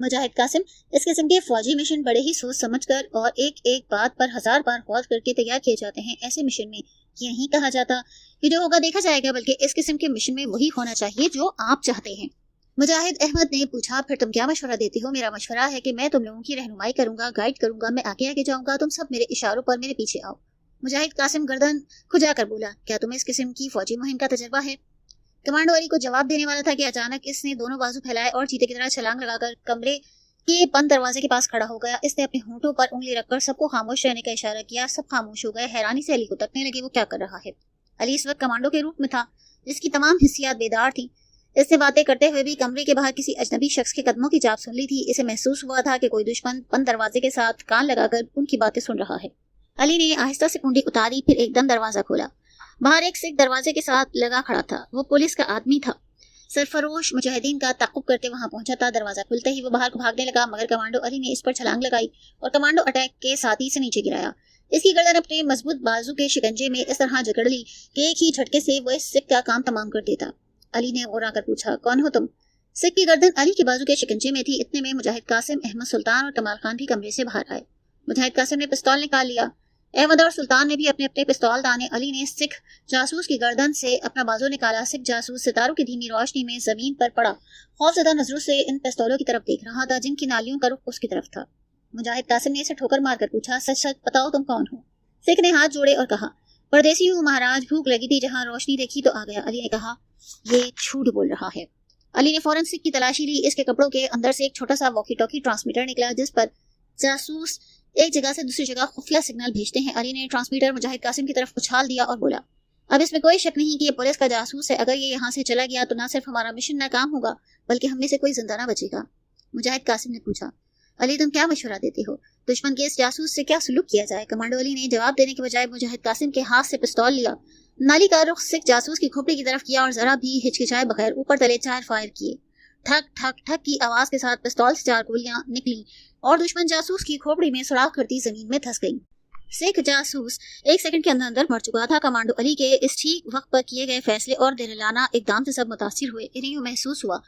A: مجاہد قاسم اس قسم کے فوجی مشن بڑے ہی سوچ سمجھ کر اور ایک ایک بات پر 1000 بار غور کر کے تیار کیے جاتے ہیں. ایسے مشن میں یہ نہیں کہا جاتا کہ جو ہوگا دیکھا جائے گا، بلکہ اس قسم کے مشن میں وہی ہونا چاہیے جو آپ چاہتے ہیں. مجاہد احمد نے پوچھا، پھر تم کیا مشورہ دیتی ہو؟ میرا مشورہ ہے کہ میں تم لوگوں کی رہنمائی کروں گا، گائیڈ کروں گا، میں آگے آگے جاؤں گا، تم سب میرے اشاروں پر میرے پیچھے آؤ. مجاہد قاسم گردن کھجا کر بولا، کیا تمہیں اس قسم کی فوجی مہم کا تجربہ ہے؟ کمانڈو علی کو جواب دینے والا تھا کہ اچانک اس نے دونوں بازو پھیلائے اور چیتے کی طرح چھلانگ لگا کر کمرے کے بند دروازے کے پاس کھڑا ہو گیا. اس نے اپنے ہونٹوں پر انگلی رکھ کر سب کو خاموش رہنے کا اشارہ کیا. سب خاموش ہو گئے، حیرانی سے علی کو تکنے لگے وہ کیا کر رہا ہے. علی اس وقت کمانڈو کے روپ میں تھا جس کی تمام حسیات بیدار تھیں. اس نے باتیں کرتے ہوئے بھی کمرے کے باہر کسی اجنبی شخص کے قدموں کی چاپ سن لی تھی. اسے محسوس ہوا تھا کہ کوئی دشمن بند دروازے کے ساتھ کان لگا کر ان کی باتیں سن رہا ہے. علی نے آہستہ سے کنڈی اتاری، پھر ایک دم دروازہ کھولا. باہر ایک سکھ دروازے کے ساتھ لگا کھڑا تھا. وہ پولیس کا آدمی تھا. سرفروش مجاہدین کا تعقب کرتے وہاں پہنچا تھا. دروازہ کھلتے ہی وہ باہر کو بھاگنے لگا، مگر کمانڈو علی نے اس پر چھلانگ لگائی اور کمانڈو اٹیک کے ساتھ ہی سے نیچے گرایا. اس کی گردن اپنے مضبوط بازو کے شکنجے میں اس طرح جکڑ لی کہ ایک ہی جھٹکے سے وہ اس سکھ کا کام تمام کر دیتا. علی نے غورا کر پوچھا، کون ہو تم؟ سکھ کی گردن علی کے بازو کے شکنجے میں تھی. اتنے میں مجاہد قاسم، احمد سلطان اور کمال خان بھی کمرے سے باہر آئے. مجاہد قاسم نے پستول نکال لیا. احمد اور سلطان نے بھی اپنے اپنے پستول دانے. علی نے سکھ جاسوس کی گردن سے اپنا بازو نکالا. سکھ جاسوس ستاروں کی دھیمی روشنی میں زمین پر پڑا خوفزدہ نظروں سے ان پستولوں کی طرف دیکھ رہا تھا جن کی نالیوں کا رخ اس کی طرف تھا. مجاہد قاسم نے اسے ٹھوکر مار کر پوچھا، سچ سچ بتاؤ تم کون ہو؟ سکھ نے ہاتھ جوڑے اور کہا، پردیسی ہوں مہاراج، بھوک لگی تھی، جہاں روشنی دیکھی تو آ گیا. علی نے کہا، یہ جھوٹ بول رہا ہے. علی نے فوراً سکھ کی تلاشی لی. اس کے کپڑوں کے اندر سے ایک چھوٹا سا واکی ٹاکی ٹرانسمیٹر نکلا جس پر جاسوس ایک جگہ سے دوسری جگہ خفیہ سگنل بھیجتے ہیں. علی نے ٹرانسمیٹر مجاہد قاسم کی طرف اچھال دیا اور بولا، اب اس میں کوئی شک نہیں کہ یہ پولیس کا جاسوس ہے. اگر یہ یہاں سے چلا گیا تو نہ صرف ہمارا مشن ناکام ہوگا بلکہ ہم میں سے کوئی زندہ نہ بچے گا. مجاہد قاسم نے پوچھا، علی تم کیا مشورہ دیتے ہو؟ دشمن کے اس جاسوس سے کیا سلوک کیا جائے؟ کمانڈو علی نے جواب دینے کے بجائے مجاہد قاسم کے ہاتھ سے پستول لیا. نالی کا رخ سکھ جاسوس کی کھوپڑی کی طرف کیا اور ذرا بھی ہچکچائے بغیر اوپر تلے 4 فائر کیے. ٹھک ٹھک ٹھک کی آواز کے ساتھ پستول سے 4 گولیاں نکلیں اور دشمن جاسوس کی کھوپڑی میں سوراخ کرتی زمین میں دھس گئیں. سکھ جاسوس 1 سیکنڈ کے اندر مر چکا تھا. کمانڈو علی کے اس ٹھیک وقت پر کیے گئے فیصلے اور دلالانہ اقدام سے سب متاثر ہوئے. انہیں یوں محسوس ہوا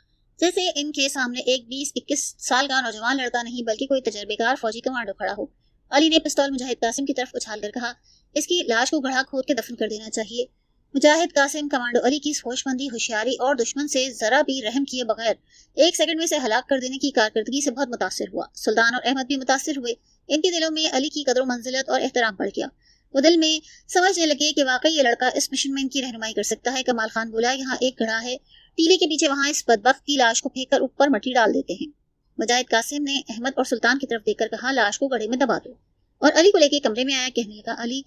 A: جیسے ان کے سامنے ایک 20-21 سال کا نوجوان لڑکا نہیں بلکہ کوئی تجربے کار فوجی کمانڈو کھڑا ہو. علی نے پستول مجاہد قاسم کی طرف اچھال کر کہا، اس کی لاش کو گڑھا کھود کے دفن کر دینا چاہیے. مجاہد قاسم کمانڈو علی کی ہوش مندی، ہوشیاری اور دشمن سے ذرا بھی رحم کیے بغیر 1 سیکنڈ میں سے ہلاک کر دینے کی کارکردگی سے بہت متاثر ہوا. سلطان اور احمد بھی متاثر ہوئے. ان کے دلوں میں علی کی قدر و منزلت اور احترام بڑھ گیا. وہ دل میں سمجھنے لگے کہ واقعی یہ لڑکا اس مشن میں ان کی رہنمائی کر سکتا ہے. کمال خان بولا، یہاں ایک گڑھا ہے، ٹیلے کے پیچھے وہاں اس بدبخت کی لاش کو پھینک کر اوپر مٹی ڈال دیتے ہیں. مجاہد قاسم نے احمد اور سلطان کی طرف دیکھ کر کہا، لاش کو گڑھے میں دبا دو. اور علی کو لے کے کمرے میں آیا. کہنے لگا، علی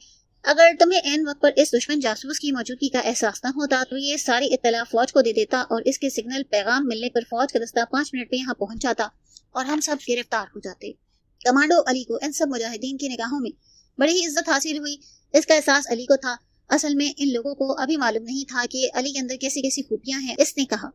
A: اگر تمہیں عین وقت پر اس دشمن جاسوس کی موجودگی کا احساس نہ ہوتا تو یہ ساری اطلاع فوج کو دے دیتا اور اس کے سگنل پیغام ملنے پر فوج کا دستہ 5 منٹ میں یہاں پہنچ جاتا اور ہم سب گرفتار ہو جاتے. کمانڈو علی کو ان سب مجاہدین کی نگاہوں میں بڑی ہی عزت حاصل ہوئی. اس کا احساس علی کو تھا. اصل میں ان لوگوں کو ابھی معلوم نہیں تھا کہ علی کے اندر کیسی کیسی خوبیاں ہیں. اس نے کہا،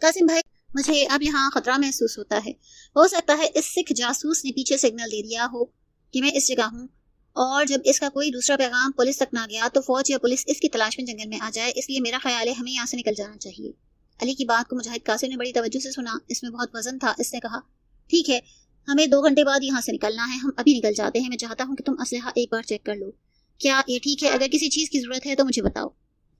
A: قاسم بھائی مجھے اب یہاں خطرہ محسوس ہوتا ہے. ہو سکتا ہے اس سکھ جاسوس نے پیچھے سگنل دے دیا ہو کہ میں اس جگہ ہوں، اور جب اس کا کوئی دوسرا پیغام پولیس تک نہ گیا تو فوج یا پولیس اس کی تلاش میں جنگل میں آ جائے. اس لیے میرا خیال ہے ہمیں یہاں سے نکل جانا چاہیے. علی کی بات کو مجاہد قاسم نے بڑی توجہ سے سنا. اس میں بہت وزن تھا. اس نے کہا، ٹھیک ہے، ہمیں 2 گھنٹے بعد یہاں سے نکلنا ہے. ہم ابھی نکل جاتے ہیں. میں چاہتا ہوں کہ تم اسلحہ ایک بار چیک کر لو. کیا یہ ٹھیک ہے؟ اگر کسی چیز کی ضرورت ہے تو مجھے بتاؤ.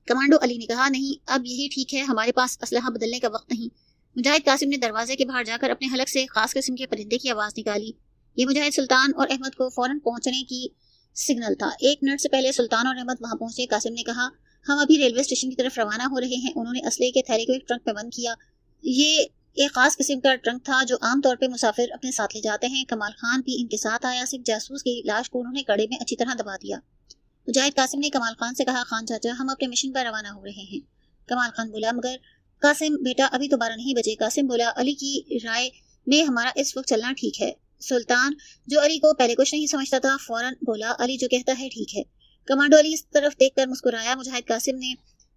A: کمانڈو علی نے کہا، نہیں اب یہی ٹھیک ہے، ہمارے پاس اسلحہ بدلنے کا وقت نہیں. مجاہد قاسم نے دروازے کے باہر جا کر اپنے حلق سے خاص قسم کے پرندے کی آواز نکالی. یہ مجاہد سلطان اور احمد کو فوراً پہنچنے کی سگنل تھا. 1 منٹ سے پہلے سلطان اور احمد وہاں پہنچے. قاسم نے کہا، ہم ابھی ریلوے اسٹیشن کی طرف روانہ ہو رہے ہیں. انہوں نے اسلحے کے تھیلے کو ایک ٹرنک میں بند کیا. یہ ایک خاص قسم کا ٹرنک تھا جو عام طور پہ مسافر اپنے ساتھ لے جاتے ہیں. کمال خان بھی ان کے ساتھ آیا. سکھ جاسوس کی لاش کو انہوں نے کڑے میں اچھی طرح دبا دیا. مجاہد قاسم نے کمال خان سے کہا، خان چاچا ہم اپنے مشن پر روانہ ہو رہے ہیں. کمال خان بولا، مگر قاسم بیٹا ابھی تو 12 نہیں بجے. قاسم بولا، علی کی رائے میں ہمارا اس وقت چلنا ٹھیک ہے. سلطان جو علی کو پہلے کچھ نہیں سمجھتا تھا فوراً بولا، علی جو کہتا ہے ٹھیک ہے. کمانڈو علی اس طرف دیکھ کر مسکرایا. مجاہد قاسم نے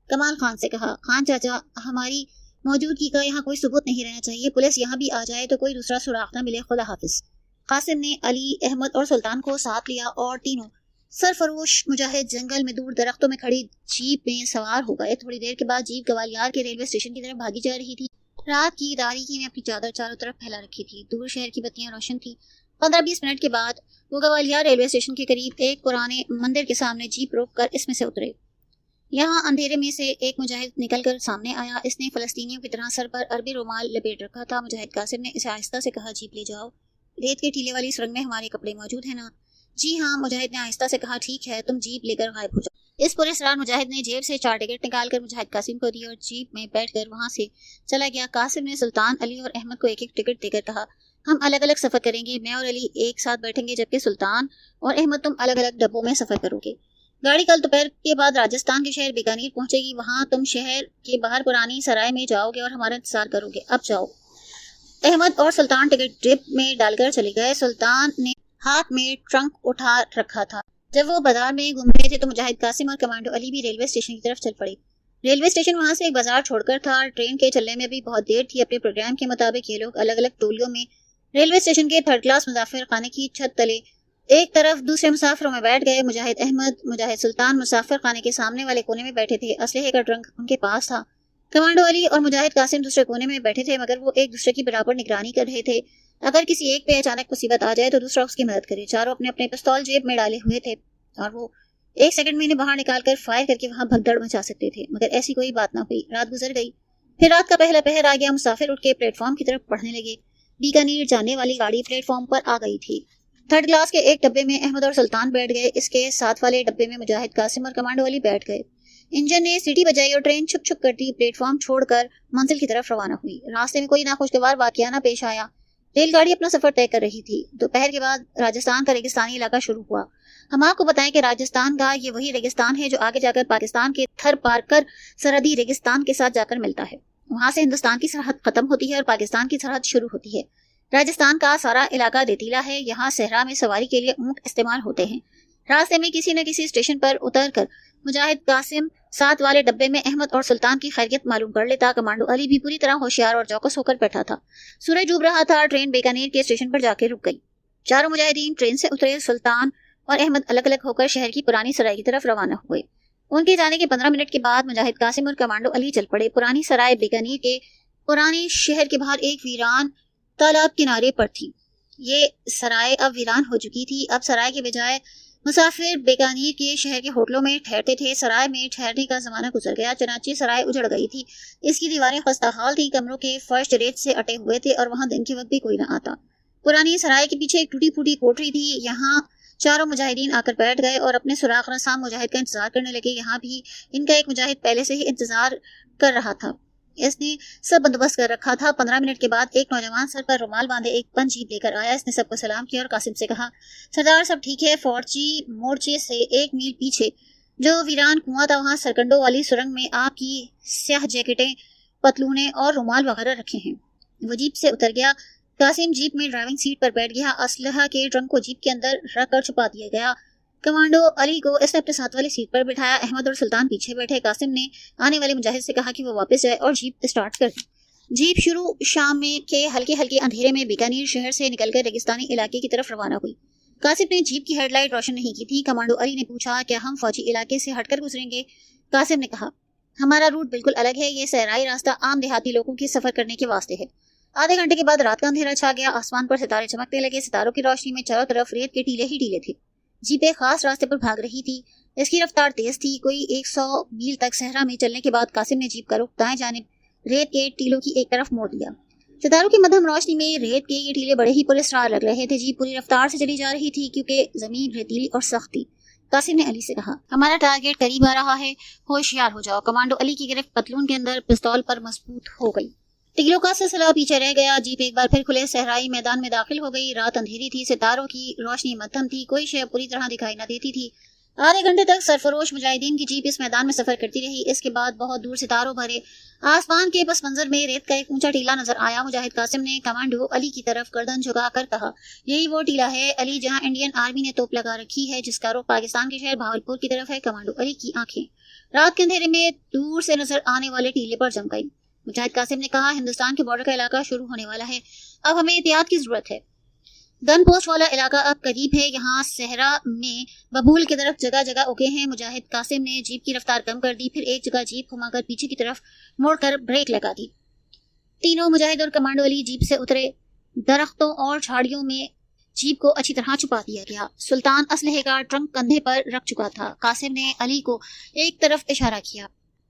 A: کمال خان سے کہا، خان چاچا ہماری موجودگی کا یہاں کوئی ثبوت نہیں رہنا چاہیے. پولیس یہاں بھی آ جائے تو کوئی دوسرا سراغ نہ ملے. خدا حافظ. قاسم نے علی، احمد اور سلطان کو ساتھ لیا اور تینوں سرفروش مجاہد جنگل میں دور درختوں میں کھڑی جیپ میں سوار ہو گئے. تھوڑی دیر کے بعد جیپ گوالیار کے ریلوے اسٹیشن کی طرف بھاگی جا رہی تھی. رات کی تاریکی میں اپنی چادر چاروں طرف پھیلا رکھی تھی. دور شہر کی بتیاں روشن تھیں. 15-20 منٹ کے بعد وہ گوالیار ریلوے اسٹیشن کے قریب ایک پرانے مندر کے سامنے جیپ روک کر اس میں سے اترے. یہاں اندھیرے میں سے ایک مجاہد نکل کر سامنے آیا. اس نے فلسطینیوں کی طرح سر پر عربی رومال لپیٹ رکھا تھا. مجاہد قاسم نے اسے آہستہ سے کہا, جیپ لے جاؤ. ریت کے ٹیلے والی سرنگ میں ہمارے کپڑے موجود ہیں نا؟ جی ہاں, مجاہد نے آہستہ سے کہا. ٹھیک ہے, تم جیپ لے کر غائب ہو جاؤ. اس پر اسرار مجاہد نے جیب سے 4 ٹکٹ نکال کر مجاہد قاسم کو دی اور جیپ میں بیٹھ کر وہاں سے چلا گیا. قاسم نے سلطان, علی اور احمد کو ایک ایک ٹکٹ دے کر کہا, ہم الگ الگ سفر کریں گے. میں اور علی ایک ساتھ بیٹھیں گے, جبکہ سلطان اور احمد تم الگ الگ ڈبوں میں سفر کرو گے. گاڑی کل دوپہر کے بعد راجستھان کے شہر بیکانیر پہنچے گی. وہاں تم شہر کے باہر پرانی سرائے میں جاؤ گے اور ہمارا انتظار کرو گے. اب جاؤ. احمد اور سلطان ٹکٹ جیب میں ڈال کر چلے گئے. سلطان نے ہاتھ میں ٹرنک اٹھا رکھا تھا. جب وہ بازار میں گھوم رہے تھے تو مجاہد قاسم اور کمانڈو علی بھی ریلوے اسٹیشن کی طرف چل پڑے. ریلوے اسٹیشن وہاں سے ایک بازار چھوڑ کر تھا. ٹرین کے چلنے میں بھی بہت دیر تھی. اپنے پروگرام کے مطابق یہ لوگ الگ الگ ٹولیوں میں ریلوے اسٹیشن کے 3rd کلاس مسافر خانے کی چھت تلے ایک طرف دوسرے مسافروں میں بیٹھ گئے. مجاہد احمد, مجاہد سلطان مسافر خانے کے سامنے والے کونے میں بیٹھے تھے. اسلحے کا ٹرنک ان کے پاس تھا. کمانڈو علی اور مجاہد قاسم دوسرے کونے میں بیٹھے تھے, مگر وہ ایک دوسرے کی برابر نگرانی کر رہے تھے. اگر کسی ایک پہ اچانک مصیبت آ جائے تو دوسرا اس کی مدد کرے. چاروں اپنے اپنے پستول جیب میں ڈالے ہوئے تھے اور وہ 1 سیکنڈ میں انہیں باہر نکال کر فائر کر کے وہاں بھگدڑ مچا سکتے تھے. مگر ایسی کوئی بات نہ ہوئی. رات گزر گئی. پھر رات کا پہلا پہر آ گیا. مسافر اٹھ کے پلیٹ فارم کی طرف بڑھنے لگے. بیکانیر جانے والی گاڑی پلیٹ فارم پر آ گئی تھی. 3rd کلاس کے ایک ڈبے میں احمد اور سلطان بیٹھ گئے. اس کے ساتھ والے ڈبے میں مجاہد قاسم اور کمانڈو علی بیٹھ گئے. انجن نے سیٹی بجائی اور ٹرین چھک چھک کرتی پلیٹ فارم چھوڑ کر منزل کی طرف روانہ ہوئی. راستے میں کوئی ناخوشگوار واقعہ نہ پیش آیا. ریل گاڑی اپنا سفر طے کر رہی تھی. دوپہر کے بعد راجستھان کا ریگستانی علاقہ شروع ہوا. ہم آپ کو بتائیں کہ راجستھان کا یہ وہی ریگستان ہے جو آگے جا کر پاکستان کے تھر پار کر سرحدی ریگستان کے ساتھ جا کر ملتا ہے. وہاں سے ہندوستان کی سرحد ختم ہوتی ہے اور پاکستان کی سرحد شروع ہوتی ہے. راجستھان کا سارا علاقہ ریتیلا ہے. یہاں صحرا میں سواری کے لیے اونٹ استعمال ہوتے ہیں. راستے میں کسی نہ کسی اسٹیشن پر اتر کر مجاہد قاسم ساتھ والے ڈبے میں احمد اور سلطان کی خیریت معلوم کر لیتا. کمانڈو علی بھی پوری طرح ہوشیار اور چوکس ہو کر بیٹھا تھا. سورج ڈوب رہا تھا. ٹرین بیکانیر کے اسٹیشن پر جا کے رک گئی. چاروں مجاہدین ٹرین سے اترے. سلطان اور احمد الگ الگ ہو کر شہر کی پرانی سرائے کی طرف روانہ ہوئے. ان کے جانے کے 15 منٹ کے بعد مجاہد قاسم اور کمانڈو علی چل پڑے. پرانی سرائے بیکانیر کے پرانے شہر کے باہر ایک ویران تالاب کنارے پر تھی. یہ سرائے اب ویران ہو چکی تھی. اب سرائے کے بجائے مسافر بیکانیر کے شہر کے ہوٹلوں میں ٹھہرتے تھے. سرائے میں ٹھہرنے کا زمانہ گزر گیا. چنانچہ سرائے اجڑ گئی تھی. اس کی دیواریں خستہ حال تھی. کمروں کے فرش ریت سے اٹے ہوئے تھے اور وہاں دن کے وقت بھی کوئی نہ آتا. پرانی سرائے کے پیچھے ایک ٹوٹی پھوٹی کوٹری تھی. یہاں چاروں مجاہدین آ کر بیٹھ گئے اور اپنے سراغ رساں مجاہد کا انتظار کرنے لگے. یہاں بھی ان کا ایک مجاہد پہلے سے ہی انتظار کر رہا تھا. اس نے سب بندوبست کر رکھا تھا. 15 منٹ کے بعد ایک نوجوان سر پر رومال باندھے ایک پن جیپ لے کر آیا. اس نے سب کو سلام کیا اور قاسم سے کہا, سردار سب ٹھیک ہے. فوجی مورچے سے 1 میل پیچھے جو ویران کنواں تھا وہاں سرکنڈوں والی سرنگ میں آپ کی سیاہ جیکٹیں, پتلونے اور رومال وغیرہ رکھے ہیں. وہ جیپ سے اتر گیا. قاسم جیپ میں ڈرائیونگ سیٹ پر بیٹھ گیا. اسلحہ کے ٹرنک کو جیپ کے اندر رکھ کر چھپا دیا گیا. کمانڈو علی کو اس نے اپنے ساتھ والی سیٹ پر بٹھایا. احمد اور سلطان پیچھے بیٹھے. قاسم نے آنے والے مجاہد سے کہا کہ وہ واپس جائے اور جیپ اسٹارٹ کر دی. جیپ شروع شام میں کے ہلکے ہلکے اندھیرے میں بیکانیر شہر سے نکل کر ریگستانی علاقے کی طرف روانہ ہوئی. قاسم نے جیپ کی ہیڈ لائٹ روشن نہیں کی تھی. کمانڈو علی نے پوچھا, کیا ہم فوجی علاقے سے ہٹ کر گزریں گے؟ قاسم نے کہا, ہمارا روٹ بالکل الگ ہے. یہ صحرائی راستہ عام دیہاتی لوگوں کے سفر کرنے کے واسطے ہے. آدھے گھنٹے کے بعد رات کا اندھیرا چھا گیا. آسمان پر ستارے چمکنے لگے. ستاروں کی روشنی میں چاروں طرف ریت کے ٹیلے ہی ٹیلے تھے. جیپ ایک خاص راستے پر بھاگ رہی تھی. اس کی رفتار تیز تھی. کوئی 100 میل تک صحرا میں چلنے کے بعد قاسم نے جیپ کا رخ دائیں جانب ریت کے ٹیلوں کی ایک طرف موڑ دیا. ستاروں کی مدھم روشنی میں ریت کے یہ ٹیلے بڑے ہی پراسرار لگ رہے تھے. جیپ پوری رفتار سے چلی جا رہی تھی کیونکہ زمین ریتیلی اور سخت تھی. قاسم نے علی سے کہا, ہمارا ٹارگیٹ قریب آ رہا ہے, ہوشیار ہو جاؤ. کمانڈو علی کی گرفت پتلون کے اندر پستول پر مضبوط ہو گئی. ٹیلوں کا سلسلہ پیچھے رہ گیا. جیپ ایک بار پھر کھلے صحرائی میدان میں داخل ہو گئی. رات اندھیری تھی. ستاروں کی روشنی مدھم تھی. کوئی شے پوری طرح دکھائی نہ دیتی تھی. آدھے گھنٹے تک سرفروش مجاہدین کی جیپ اس میدان میں سفر کرتی رہی. اس کے بعد بہت دور ستاروں بھرے آسمان کے پس منظر میں ریت کا ایک اونچا ٹیلا نظر آیا. مجاہد قاسم نے کمانڈو علی کی طرف گردن جھکا کر کہا, یہی وہ ٹیلا ہے علی جہاں انڈین آرمی نے توپ لگا رکھی ہے, جس کا رخ پاکستان کے شہر بہاولپور کی طرف ہے. کمانڈو علی کی آنکھیں رات کے اندھیرے میں دور سے نظر آنے والے ٹیلے پر جم گئی. مجاہد قاسم نے کہا, ہندوستان کے بارڈر کا علاقہ شروع ہونے والا ہے. اب ہمیں احتیاط کی ضرورت ہے. گن پوسٹ والا علاقہ اب قریب ہے. یہاں صحرا میں ببول کی طرف جگہ جگہ اگے ہیں. مجاہد قاسم نے جیپ کی رفتار کم کر دی. پھر ایک جگہ جیپ گھما کر پیچھے کی طرف موڑ کر بریک لگا دی. تینوں مجاہد اور کمانڈو علی جیپ سے اترے. درختوں اور جھاڑیوں میں جیپ کو اچھی طرح چھپا دیا گیا. سلطان اسلحے کا ٹرنک کندھے پر رکھ چکا تھا. قاسم نے علی کو ایک طرف اشارہ کیا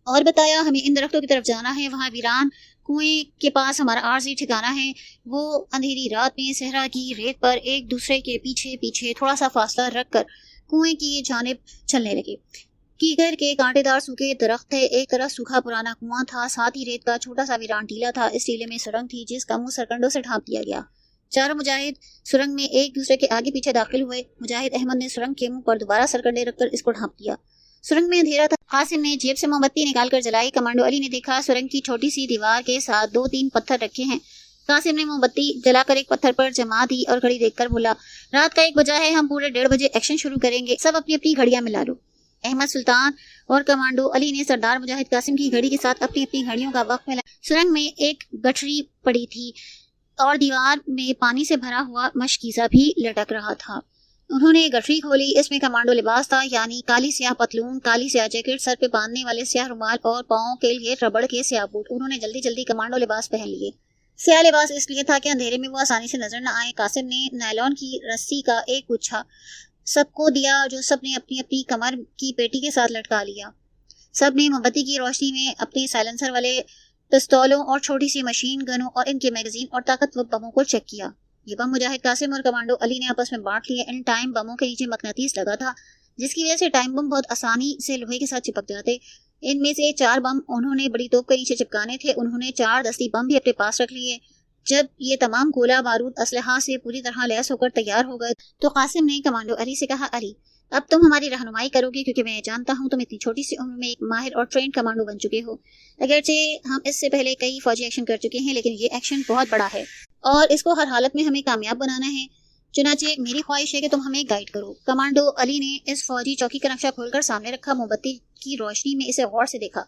A: اور بتایا ہمیں ان درختوں کی طرف جانا ہے. وہاں ویران کنویں کے پاس ہمارا عارضی ٹھکانا ہے. وہ اندھیری رات میں صحرا کی ریت پر ایک دوسرے کے پیچھے پیچھے تھوڑا سا فاصلہ رکھ کر کنویں کی جانب چلنے لگے. کیکر کے کانٹے دار سوکھے درخت تھے. ایک طرف سوکھا پرانا کنواں تھا, ساتھ ہی ریت کا چھوٹا سا ویران ٹیلا تھا. اس ٹیلے میں سرنگ تھی جس کا منہ سرکنڈوں سے ڈھانپ دیا گیا. چاروں مجاہد سرنگ میں ایک دوسرے کے آگے پیچھے داخل ہوئے. مجاہد احمد نے سرنگ کے منہ پر دوبارہ سرکنڈے رکھ کر اس کو ڈھانپ دیا. سرنگ میں اندھیرا تھا. قاسم نے جیب سے موم بتی نکال کر جلائی. کمانڈو علی نے دیکھا سرنگ کی چھوٹی سی دیوار کے ساتھ 2-3 پتھر رکھے ہیں. قاسم نے موم بتی جلا کر ایک پتھر پر جما دی اور گھڑی دیکھ کر بولا, رات کا 1 بجا ہے, ہم پورے 1:30 بجے ایکشن شروع کریں گے. سب اپنی اپنی گھڑیاں ملا لو. احمد, سلطان اور کمانڈو علی نے سردار مجاہد قاسم کی گھڑی کے ساتھ اپنی اپنی گھڑیوں کا وقت ملا. سرنگ میں ایک گٹھری پڑی تھی اور دیوار میں پانی سے بھرا ہوا مشکیزہ بھی لٹک رہا تھا. انہوں نے گٹھری کھولی. اس میں کمانڈو لباس تھا, یعنی کالی سیاہ پتلون, کالی سیاہ جیکٹ, سر پہ باندھنے والے سیاہ رومال اور پاؤں کے لیے ربڑ کے سیاہ بوٹ. انہوں نے جلدی جلدی کمانڈو لباس پہن لیے. سیاہ لباس اس لیے تھا کہ اندھیرے میں وہ آسانی سے نظر نہ آئے. قاسم نے نائلون کی رسی کا ایک گچھا سب کو دیا, جو سب نے اپنی اپنی کمر کی پیٹی کے ساتھ لٹکا لیا. سب نے موم بتی کی روشنی میں اپنے سائلنسر والے پستولوں اور چھوٹی سی مشین گنوں اور ان کے میگزین اور طاقتور بموں کو چیک کیا. یہ بم مجاہد قاسم اور کمانڈو علی نے آپس میں بانٹ لیے. ان ٹائم بموں کے نیچے مقناطیس لگا تھا, جس کی وجہ سے ٹائم بم بہت آسانی سے لوہے کے ساتھ چپک جاتے. ان میں سے 4 بم انہوں نے بڑی توپ کے نیچے چپکانے تھے. انہوں نے 4 دستی بم بھی اپنے پاس رکھ لیے. جب یہ تمام گولہ بارود اسلحہ سے پوری طرح لیس ہو کر تیار ہو گئے تو قاسم نے کمانڈو علی سے کہا, علی اب تم ہماری رہنمائی کرو گے, کیونکہ میں جانتا ہوں تم اتنی چھوٹی سی عمر میں ایک ماہر اور ٹرینڈ کمانڈو بن چکے ہو. اگرچہ ہم اس سے پہلے کئی فوجی ایکشن کر چکے ہیں, لیکن یہ ایکشن بہت بڑا ہے اور اس کو ہر حالت میں ہمیں کامیاب بنانا ہے. چنانچہ میری خواہش ہے کہ تم ہمیں گائیڈ کرو. کمانڈو علی نے اس فوجی چوکی کا نقشہ کھول کر سامنے رکھا. موم بتی کی روشنی میں اسے غور سے دیکھا.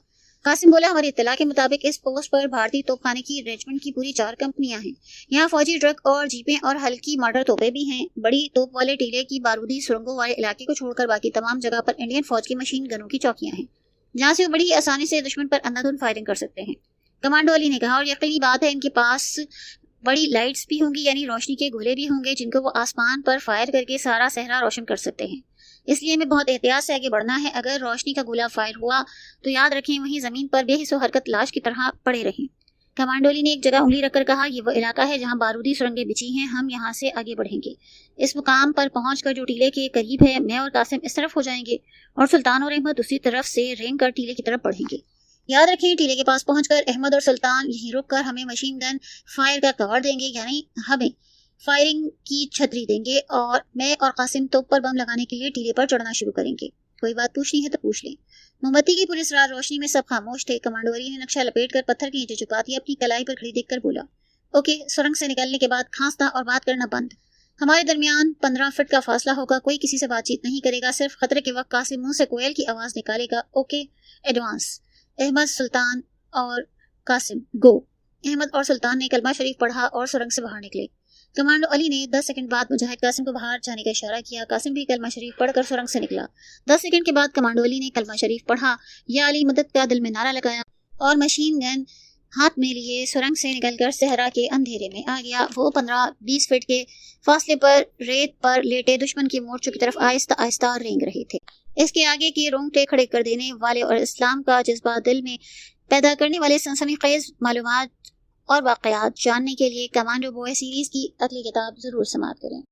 A: قاسم بولا, ہماری اطلاع کے مطابق اس پوسٹ پر بھارتی توپ خانے کی ریجمنٹ کی پوری 4 کمپنیاں ہیں. یہاں فوجی ٹرک اور جیپیں اور ہلکی مارٹر توپیں بھی ہیں. بڑی توپ والے ٹیلے کی بارودی سرنگوں والے علاقے کو چھوڑ کر باقی تمام جگہ پر انڈین فوج کی مشین گنوں کی چوکیاں ہیں, جہاں سے وہ بڑی آسانی سے دشمن پر اندھادھند فائرنگ کر سکتے ہیں. کمانڈو علی نے کہا, اور یقینی بات ہے ان کے پاس بڑی لائٹس بھی ہوں گی, یعنی روشنی کے گولے بھی ہوں گے جن کو وہ آسمان پر فائر کر کے سارا صحرا روشن کر سکتے ہیں. اس لیے ہمیں بہت احتیاط سے آگے بڑھنا ہے. اگر روشنی کا گولہ فائر ہوا تو یاد رکھیں وہیں زمین پر بے حس و حرکت لاش کی طرح پڑے رہیں. کمانڈو علی نے ایک جگہ انگلی رکھ کر کہا, یہ وہ علاقہ ہے جہاں بارودی سرنگیں بچھی ہیں. ہم یہاں سے آگے بڑھیں گے. اس مقام پر پہنچ کر جو ٹیلے کے قریب ہے, میں اور قاسم اس طرف ہو جائیں گے اور سلطان اور احمد دوسری طرف سے رینگ کر ٹیلے کی طرف بڑھیں گے. یاد رکھیں ٹیلے کے پاس پہنچ کر احمد اور سلطان یہیں رک کر ہمیں مشین گن فائر کا کور دیں گے, یعنی ہمیں فائرنگ کی چھتری دیں گے, اور میں اور قاسم توپ پر بم لگانے کے لیے ٹیلے پر چڑھنا شروع کریں گے. کوئی بات پوچھنی ہے تو پوچھ لیں. موم بتی کی پوری اسرار روشنی میں سب خاموش تھے. کمانڈو علی نے نقشہ لپیٹ کر پتھر کے نیچے چھپا دیا. اپنی کلائی پر گھڑی دیکھ کر بولا, اوکے, سرنگ سے نکلنے کے بعد کھانسنا اور بات کرنا بند. ہمارے درمیان 15 فٹ کا فاصلہ ہوگا. کوئی کسی سے بات چیت نہیں کرے گا. صرف خطرے کے وقت قاسم منہ سے کوئل کی آواز نکالے گا, اوکے, ایڈوانس. احمد, سلطان اور قاسم, گو. احمد اور سلطان نے کلمہ شریف پڑھا اور سرنگ سے باہر نکلے. کمانڈو علی نے 10 سیکنڈ بعد مجاہد قاسم کو باہر جانے کا اشارہ کیا. قاسم بھی کلمہ شریف پڑھ کر سرنگ سے نکلا. 10 سیکنڈ کے بعد کمانڈو علی نے کلمہ شریف پڑھا, یا علی مدد کا دل میں نعرہ لگایا اور مشین گن ہاتھ میں لیے سرنگ سے نکل کر صحرا کے اندھیرے میں آ گیا. وہ 15-20 فٹ کے فاصلے پر ریت پر لیٹے دشمن کے مورچوں کی طرف آہستہ آہستہ رینگ رہے تھے. اس کے آگے کے رونگٹے کھڑے کر دینے والے اور اسلام کا جذبہ دل میں پیدا کرنے والے سنسنی خیز معلومات اور واقعات جاننے کے لیے کمانڈو بوائے سیریز کی اگلی کتاب ضرور سماعت کریں.